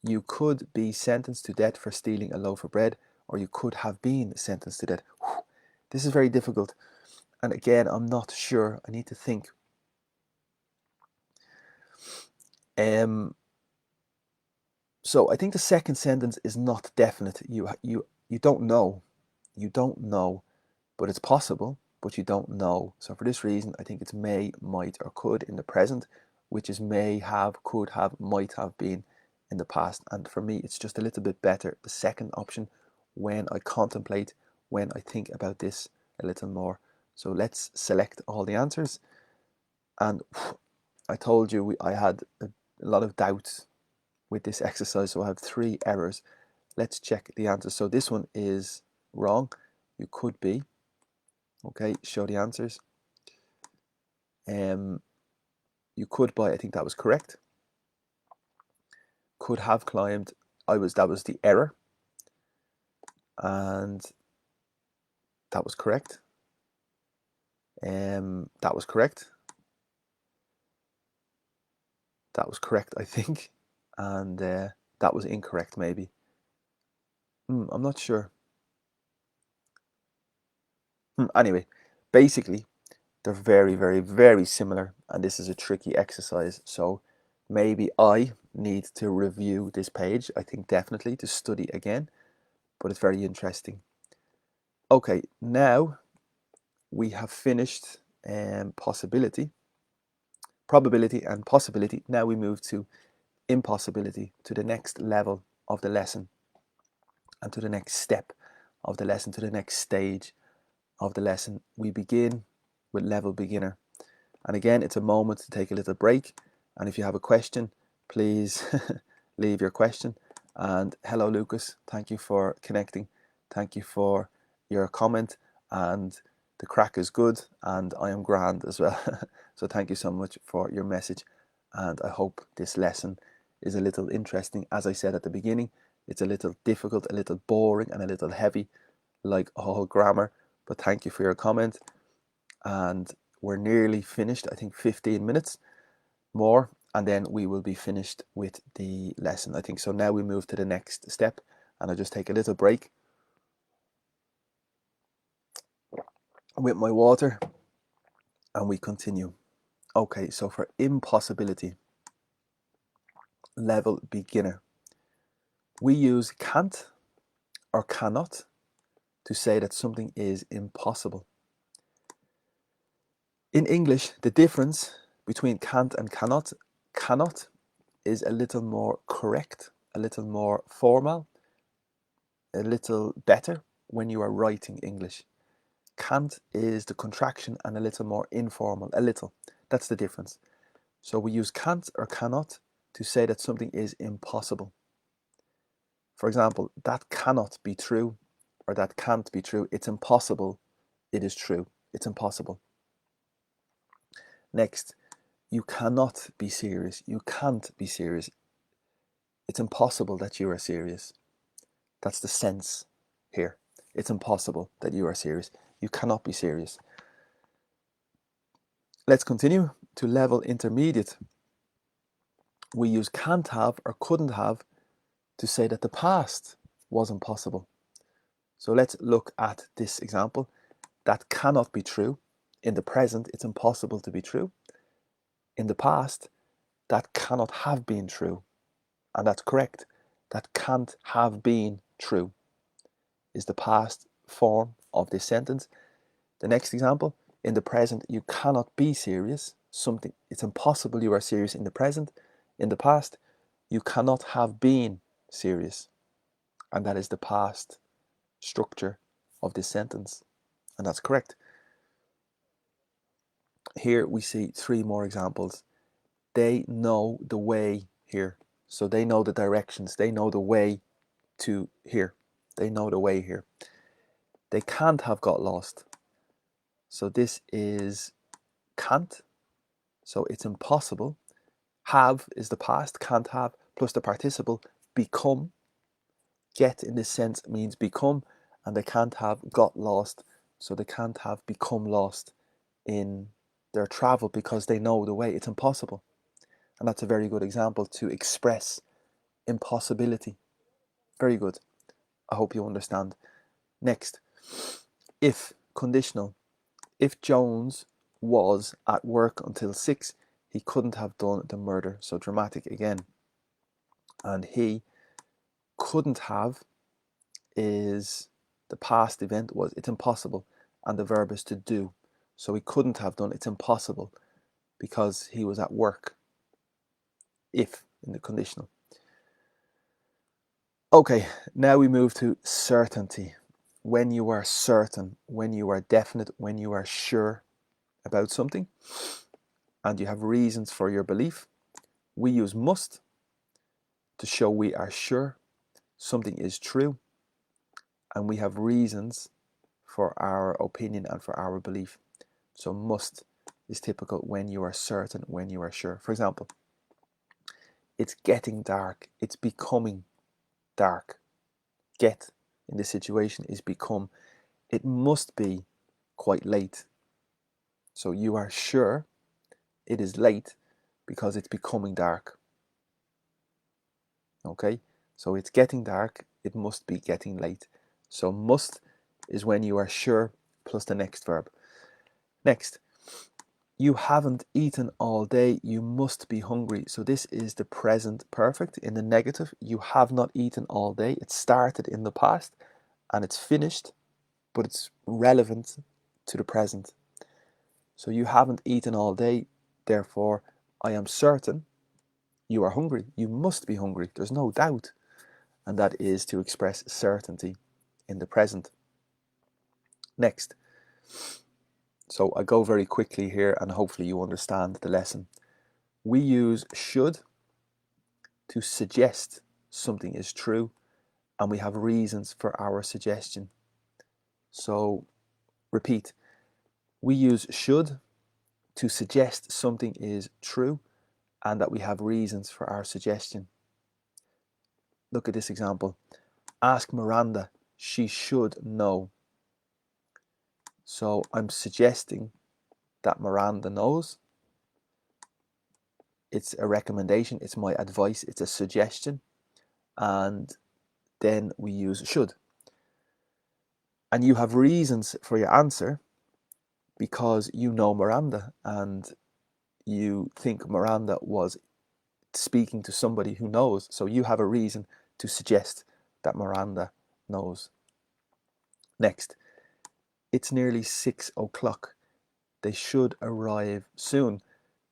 You could be sentenced to death for stealing a loaf of bread, or you could have been sentenced to death. This is very difficult. And again, I'm not sure. I need to think. So I think the second sentence is not definite. You don't know. You don't know, but it's possible, but you don't know. So for this reason, I think it's may, might, or could in the present, which is may have, could have, might have been in the past. And for me, it's just a little bit better, the second option, when I contemplate, when I think about this a little more. So let's select all the answers. And I told you I had a lot of doubts with this exercise, so I have 3 errors. Let's check the answers. So this one is wrong. You could be. Okay, show the answers. You could buy, I think that was correct. Could have climbed, that was the error. And that was correct. That was correct. That was correct, I think. And that was incorrect, maybe. I'm not sure. Anyway, basically, they're very, very, very similar, and this is a tricky exercise. So maybe I need to review this page, I think definitely, to study again, but it's very interesting. Okay, now we have finished possibility, probability and possibility. Now we move to impossibility, to the next level of the lesson, and to the next step of the lesson, to the next stage of the lesson. We begin with level beginner. And again, it's a moment to take a little break. And if you have a question, please leave your question. And hello, Lucas. Thank you for connecting. Thank you for your comment. And the crack is good. And I am grand as well. So thank you so much for your message. And I hope this lesson is a little interesting. As I said at the beginning, it's a little difficult, a little boring, and a little heavy, like all grammar. But thank you for your comment. And we're nearly finished. I think 15 minutes more, and then we will be finished with the lesson, I think. So now we move to the next step, and I'll just take a little break with my water, and we continue. Okay, so for impossibility, level beginner, we use can't or cannot to say that something is impossible. In English, the difference between can't and cannot is a little more correct, a little more formal. a little better when you are writing English. Can't is the contraction and a little more informal, a little. That's the difference. So we use can't or cannot to say that something is impossible. For example, that cannot be true, or that can't be true. It's impossible. It is true. It's impossible. Next, you cannot be serious. You can't be serious. It's impossible that you are serious. That's the sense here. It's impossible that you are serious. You cannot be serious. Let's continue to level intermediate. We use can't have or couldn't have to say that the past was impossible. So let's look at this example. That cannot be true. In the present, it's impossible to be true. In the past, that cannot have been true. And that's correct. That can't have been true is the past form of this sentence. The next example, in the present, you cannot be serious. It's impossible you are serious in the present. In the past, you cannot have been serious. And that is the past structure of this sentence. And that's correct. Here we see three more examples. They know the way here. So they know the directions. They know the way to here. They know the way here. They can't have got lost. So this is can't. So it's impossible. Have is the past, can't have, plus the participle become. Get in this sense means become, and they can't have got lost. So they can't have become lost in their travel because they know the way. It's impossible. And that's a very good example to express impossibility. Very good. I hope you understand. Next, if conditional. If Jones was at work until 6, he couldn't have done the murder. So dramatic again. And he couldn't have is the past event was it's impossible, and the verb is to do. So he couldn't have done it's impossible because he was at work. If in the conditional. Okay, now we move to certainty. When you are certain, when you are definite, when you are sure about something, and you have reasons for your belief, we use must to show we are sure something is true, and we have reasons for our opinion and for our belief. So must is typical when you are certain, when you are sure. For example, it's getting dark. It's becoming dark. Get in this situation is become. It must be quite late. So you are sure it is late because it's becoming dark. Okay, so it's getting dark. It must be getting late. So must is when you are sure plus the next verb. Next, you haven't eaten all day. You must be hungry. So this is the present perfect in the negative. You have not eaten all day. It started in the past and it's finished, but it's relevant to the present. So you haven't eaten all day. Therefore, I am certain you are hungry. You must be hungry. There's no doubt. And that is to express certainty in the present. Next. So I go very quickly here and hopefully you understand the lesson. We use should to suggest something is true, and we have reasons for our suggestion. So repeat, we use should to suggest something is true and that we have reasons for our suggestion. Look at this example. Ask Miranda, she should know. So I'm suggesting that Miranda knows. It's a recommendation, it's my advice, it's a suggestion, and then we use should. And you have reasons for your answer because you know Miranda and you think Miranda was speaking to somebody who knows. So you have a reason to suggest that Miranda knows. Next, it's nearly 6 o'clock. They should arrive soon.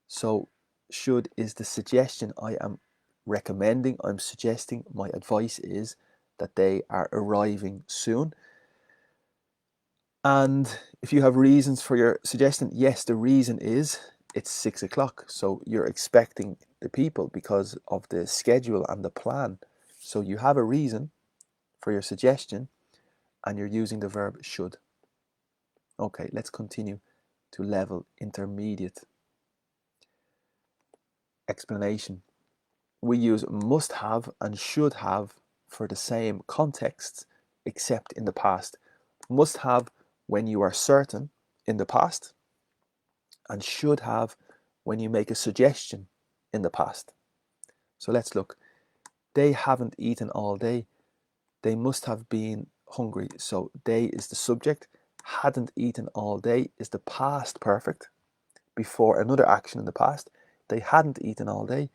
So should is the suggestion I am recommending, I'm suggesting, my advice is that they are arriving soon. And if you have reasons for your suggestion, yes, the reason is it's 6 o'clock. So you're expecting the people because of the schedule and the plan. So you have a reason for your suggestion and you're using the verb should. Okay, let's continue to level intermediate. Explanation. We use must have and should have for the same contexts except in the past. Must have when you are certain in the past, and should have when you make a suggestion in the past. So let's look. They haven't eaten all day. They must have been hungry. So they is the subject. Hadn't eaten all day is the past perfect before another action in the past. They hadn't eaten all day.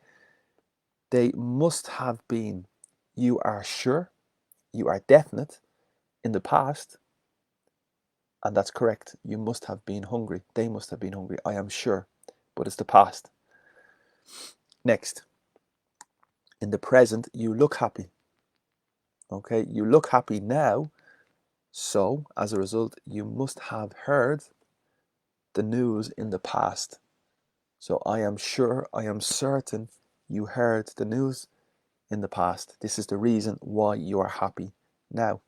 They must have been. You are sure. You are definite in the past. And that's correct. You must have been hungry. They must have been hungry. I am sure. But it's the past. Next. In the present, you look happy. Okay, you look happy now. So, as a result, you must have heard the news in the past. So, I am sure, I am certain you heard the news in the past. This is the reason why you are happy now.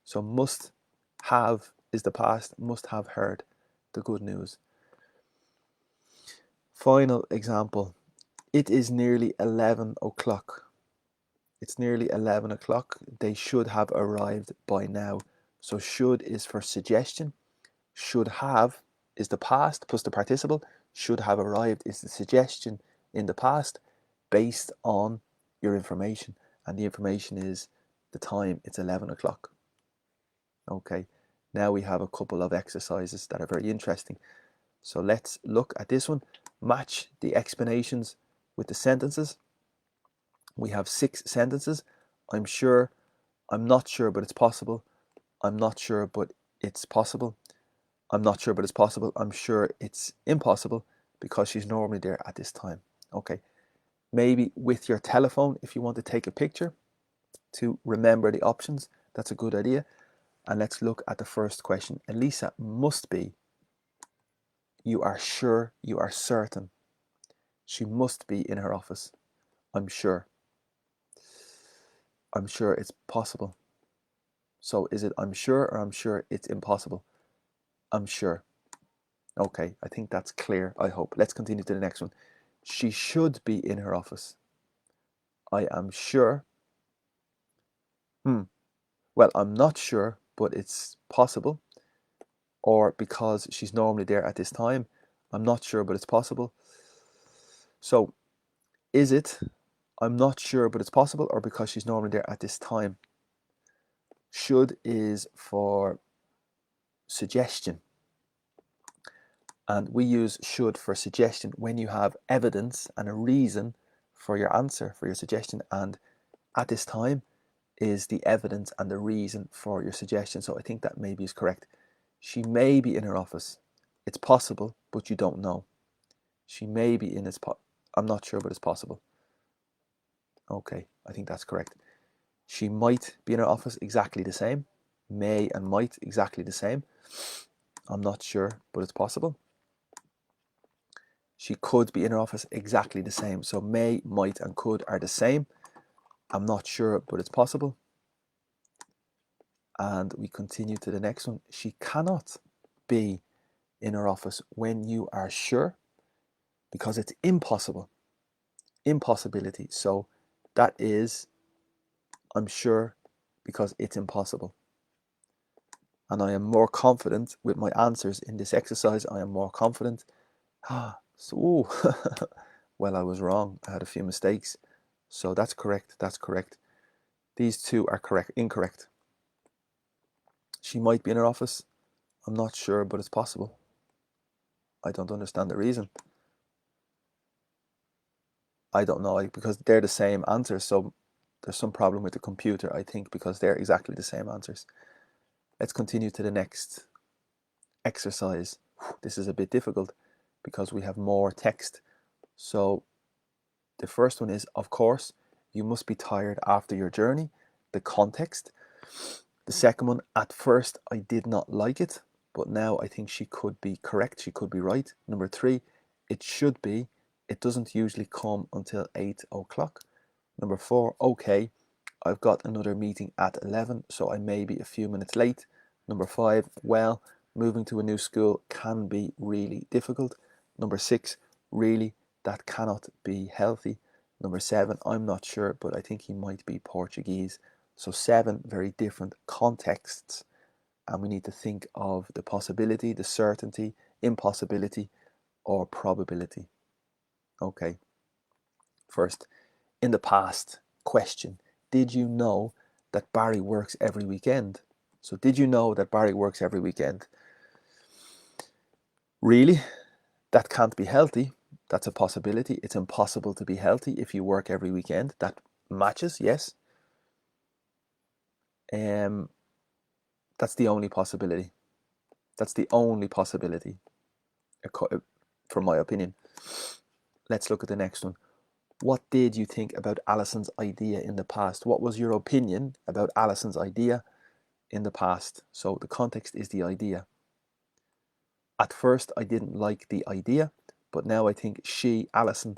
So, must have is the past, must have heard the good news. Final example. It is nearly 11 o'clock. It's nearly 11 o'clock. They should have arrived by now. So should is for suggestion. Should have is the past plus the participle. Should have arrived is the suggestion in the past based on your information. And the information is the time. It's 11 o'clock. Okay. Now we have a couple of exercises that are very interesting. So let's look at this one. Match the explanations with the sentences. We have 6 sentences. I'm sure, I'm not sure, but it's possible. I'm not sure, but it's possible. I'm not sure, but it's possible. I'm sure it's impossible because she's normally there at this time. Okay. Maybe with your telephone, if you want to take a picture to remember the options, that's a good idea. And let's look at the first question. Elisa must be. You are sure, you are certain. She must be in her office. I'm sure. I'm sure it's possible. So is it I'm sure or I'm sure it's impossible? I'm sure. Okay, I think that's clear, I hope. Let's continue to the next one. She should be in her office. I am sure. Well, I'm not sure, but it's possible. Or because she's normally there at this time. I'm not sure, but it's possible. So is it I'm not sure, but it's possible, or because she's normally there at this time? Should is for suggestion. And we use should for suggestion when you have evidence and a reason for your answer, for your suggestion. And at this time is the evidence and the reason for your suggestion. So I think that maybe is correct. She may be in her office. It's possible, but you don't know. She may be in I'm not sure, but it's possible. Okay, I think that's correct. She might be in her office, exactly the same. May and might, exactly the same. I'm not sure, but it's possible. She could be in her office, exactly the same. So may, might, and could are the same. I'm not sure, but it's possible. And we continue to the next one. She cannot be in her office when you are sure, because it's impossible. Impossibility. So that is I'm sure because it's impossible. And I am more confident with my answers in this exercise. I am more confident. So, well, I was wrong. I had a few mistakes. So that's correct. That's correct. These two are correct. Incorrect. She might be in her office. I'm not sure, but it's possible. I don't understand the reason. I don't know, because they're the same answers. So there's some problem with the computer, I think, because they're exactly the same answers. Let's continue to the next exercise. This is a bit difficult because we have more text. So the first one is, of course, you must be tired after your journey. the context. The second one, at first I did not like it, but now I think she could be correct, she could be right. Number 3, it should be, it doesn't usually come until 8 o'clock. Number 4, okay, I've got another meeting at 11, so I may be a few minutes late. Number 5, well, moving to a new school can be really difficult. Number 6, really, that cannot be healthy. Number 7, I'm not sure, but I think he might be Portuguese. So 7 very different contexts, and we need to think of the possibility, the certainty, impossibility, or probability. Okay, first, in the past, question, did you know that Barry works every weekend? So did you know that Barry works every weekend? Really? That can't be healthy. That's a possibility. It's impossible to be healthy if you work every weekend. That matches, yes. That's the only possibility. That's the only possibility, from my opinion. Let's look at the next one. What did you think about Alison's idea in the past? What was your opinion about Alison's idea in the past? So the context is the idea. At first, I didn't like the idea, but now I think she, Alison,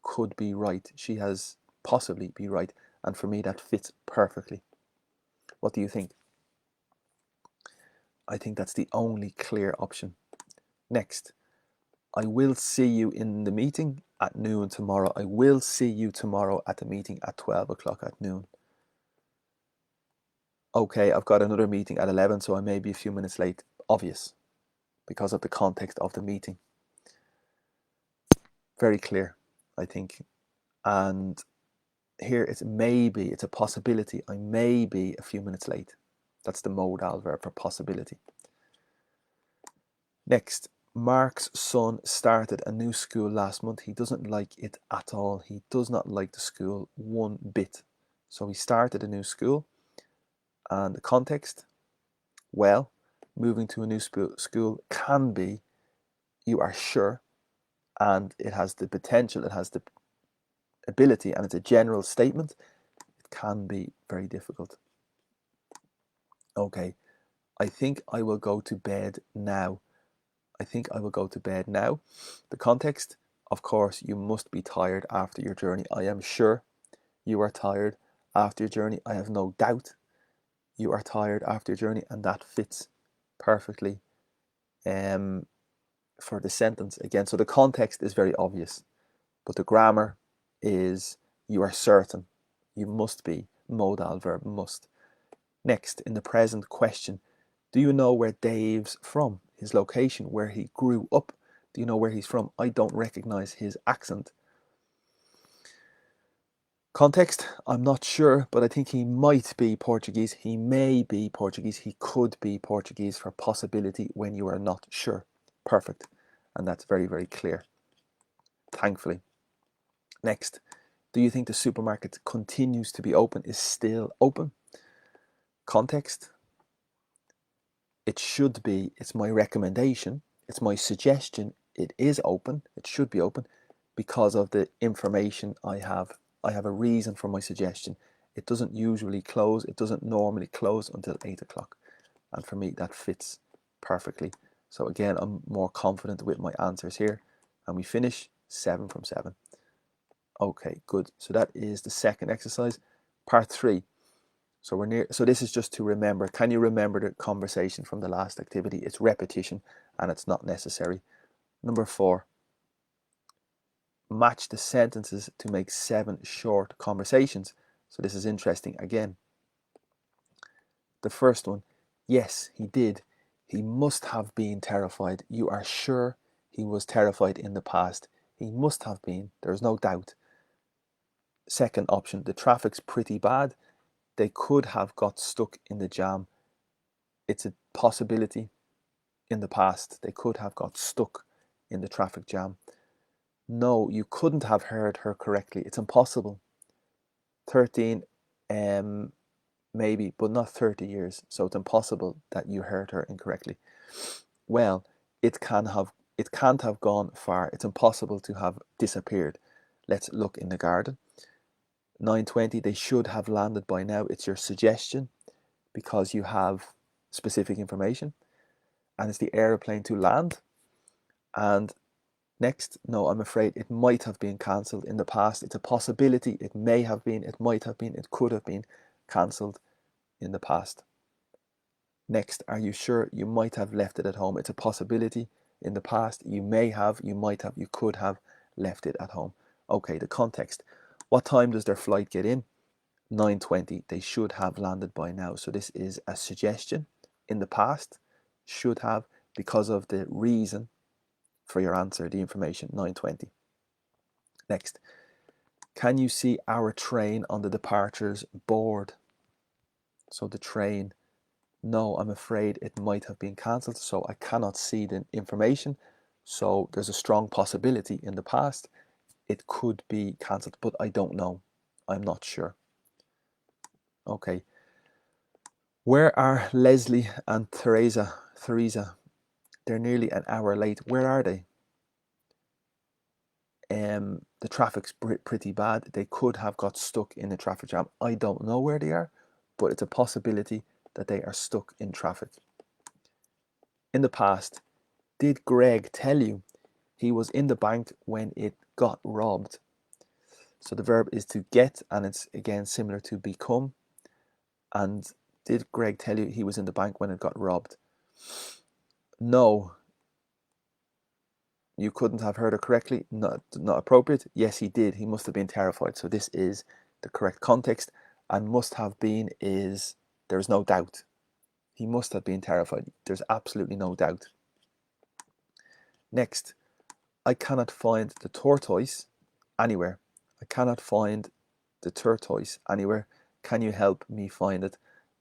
could be right. She has possibly be right. And for me, that fits perfectly. What do you think? I think that's the only clear option. Next, I will see you in the meeting at noon tomorrow. I will see you tomorrow at the meeting at 12 o'clock at noon. Okay, I've got another meeting at 11, so I may be a few minutes late. Obvious, because of the context of the meeting. Very clear, I think. And here it's maybe, it's a possibility. I may be a few minutes late. That's the modal verb for possibility. Next, Mark's son started a new school last month. He doesn't like it at all. He does not like the school one bit. So he started a new school. And the context, well, moving to a new school can be, you are sure, and it has the potential, it has the ability, and it's a general statement. It can be very difficult. Okay, I think I will go to bed now. I think I will go to bed now. The context, of course, you must be tired after your journey. I am sure you are tired after your journey. I have no doubt you are tired after your journey, and that fits perfectly for the sentence again. So the context is very obvious, but the grammar is you are certain. You must be, modal verb must. Next, in the present question, do you know where Dave's from? His location, where he grew up. Do you know where he's from? I don't recognize his accent. Context, I'm not sure, but I think he might be Portuguese. He may be Portuguese. He could be Portuguese for possibility when you are not sure. Perfect. And that's very, very clear, thankfully. Next, do you think the supermarket continues to be open, is still open? Context, it should be, it's my recommendation, it's my suggestion, it is open, it should be open because of the information I have. I have a reason for my suggestion. It doesn't usually close, it doesn't normally close until 8 o'clock. And for me, that fits perfectly. So again, I'm more confident with my answers here. And we finish 7 from 7. Okay, good. So that is the second exercise. Part 3. So we're near. So this is just to remember. Can you remember the conversation from the last activity? It's repetition and it's not necessary. Number 4. Match the sentences to make 7 short conversations. So this is interesting again. The first one, yes, he did. He must have been terrified. You are sure he was terrified in the past. He must have been. There's no doubt. Second option, the traffic's pretty bad. They could have got stuck in the jam. It's a possibility. In the past, they could have got stuck in the traffic jam. No, you couldn't have heard her correctly. It's impossible. 13, maybe, but not 30 years. So it's impossible that you heard her incorrectly. Well, it can't have gone far. It's impossible to have disappeared. Let's look in the garden. 9:20, they should have landed by now. It's your suggestion because you have specific information, and it's the airplane to land. And next, no, I'm afraid it might have been cancelled in the past. It's a possibility. It may have been, it might have been, it could have been cancelled in the past. Next, are you sure? You might have left it at home. It's a possibility in the past. You may have, you might have, you could have left it at home. Okay, the context. What time does their flight get in? 9:20. They should have landed by now. So this is a suggestion in the past. Should have, because of the reason for your answer, the information, 9:20. Next, can you see our train on the departures board? So the train, no, I'm afraid it might have been cancelled, so I cannot see the information. So there's a strong possibility in the past it could be cancelled, but I don't know. I'm not sure. Okay. Where are Leslie and Theresa? They're nearly an hour late. Where are they? The traffic's pretty bad. They could have got stuck in a traffic jam. I don't know where they are, but it's a possibility that they are stuck in traffic. In the past, did Greg tell you he was in the bank when it got robbed? So the verb is to get, and it's again similar to become. And did Greg tell you he was in the bank when it got robbed? No. You couldn't have heard it correctly. Not appropriate. Yes, he did. He must have been terrified. So this is the correct context. And must have been is there is no doubt. He must have been terrified. There's absolutely no doubt. Next, I cannot find the tortoise anywhere. I cannot find the tortoise anywhere. Can you help me find it?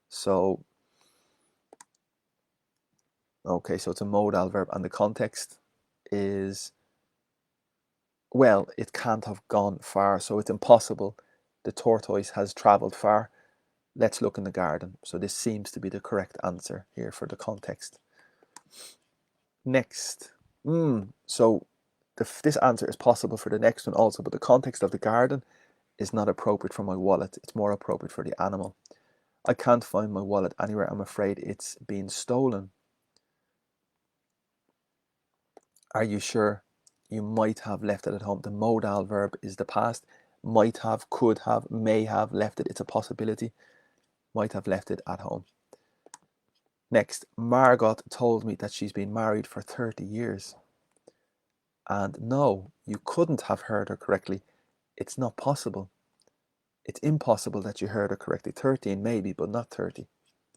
So, okay, so it's a modal verb, and the context is, well, it can't have gone far, so it's impossible. The tortoise has travelled far. Let's look in the garden. So this seems to be the correct answer here for the context. Next, so this answer is possible for the next one also, but the context of the garden is not appropriate for my wallet. It's more appropriate for the animal. I can't find my wallet anywhere. I'm afraid it's been stolen. Are you sure? You might have left it at home. The modal verb is the past. Might have, could have, may have left it. It's a possibility. Might have left it at home. Next, Margot told me that she's been married for 30 years. And no, you couldn't have heard her correctly. It's not possible. It's impossible that you heard her correctly. 13 maybe, but not 30.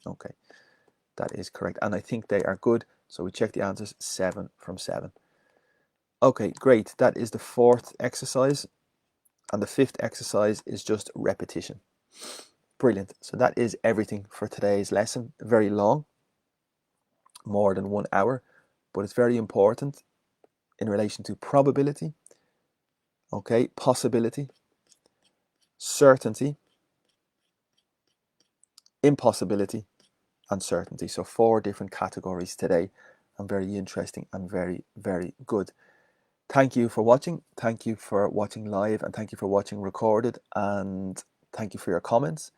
Okay, that is correct. And I think they are good. So we check the answers, 7 from 7. Okay, great. That is the fourth exercise. And the fifth exercise is just repetition. Brilliant. So that is everything for today's lesson. Very long, more than 1 hour, but it's very important in relation to probability, okay, possibility, certainty, impossibility, and certainty. So 4 different categories today, and very interesting and very, very good. Thank you for watching. Thank you for watching live, and thank you for watching recorded, and thank you for your comments.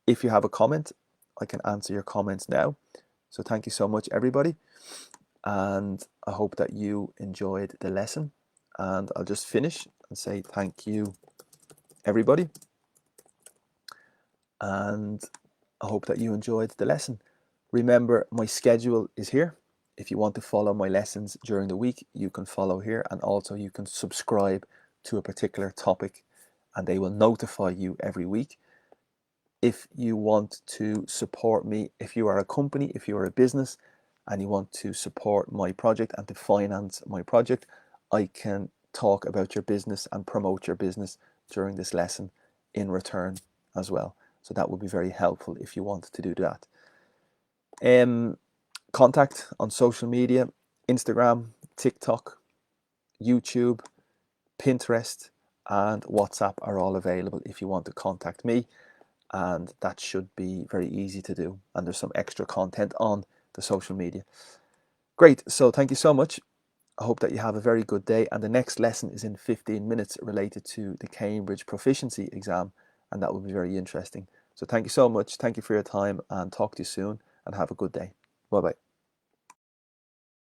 If you have a comment, I can answer your comments now. So thank you so much, everybody. And I hope that you enjoyed the lesson. And I'll just finish and say thank you, everybody. And I hope that you enjoyed the lesson. Remember, my schedule is here. If you want to follow my lessons during the week, you can follow here. And also you can subscribe to a particular topic and they will notify you every week. If you want to support me, if you are a company, if you are a business, and you want to support my project and to finance my project, I can talk about your business and promote your business during this lesson in return as well. So that would be very helpful if you want to do that. Contact on social media, Instagram, TikTok, YouTube, Pinterest, and WhatsApp are all available if you want to contact me. And that should be very easy to do. And there's some extra content on the social media. Great. So thank you so much. I hope that you have a very good day. And the next lesson is in 15 minutes related to the Cambridge Proficiency exam. and that will be very interesting. So thank you so much. Thank you for your time, and talk to you soon, and have a good day. Bye bye.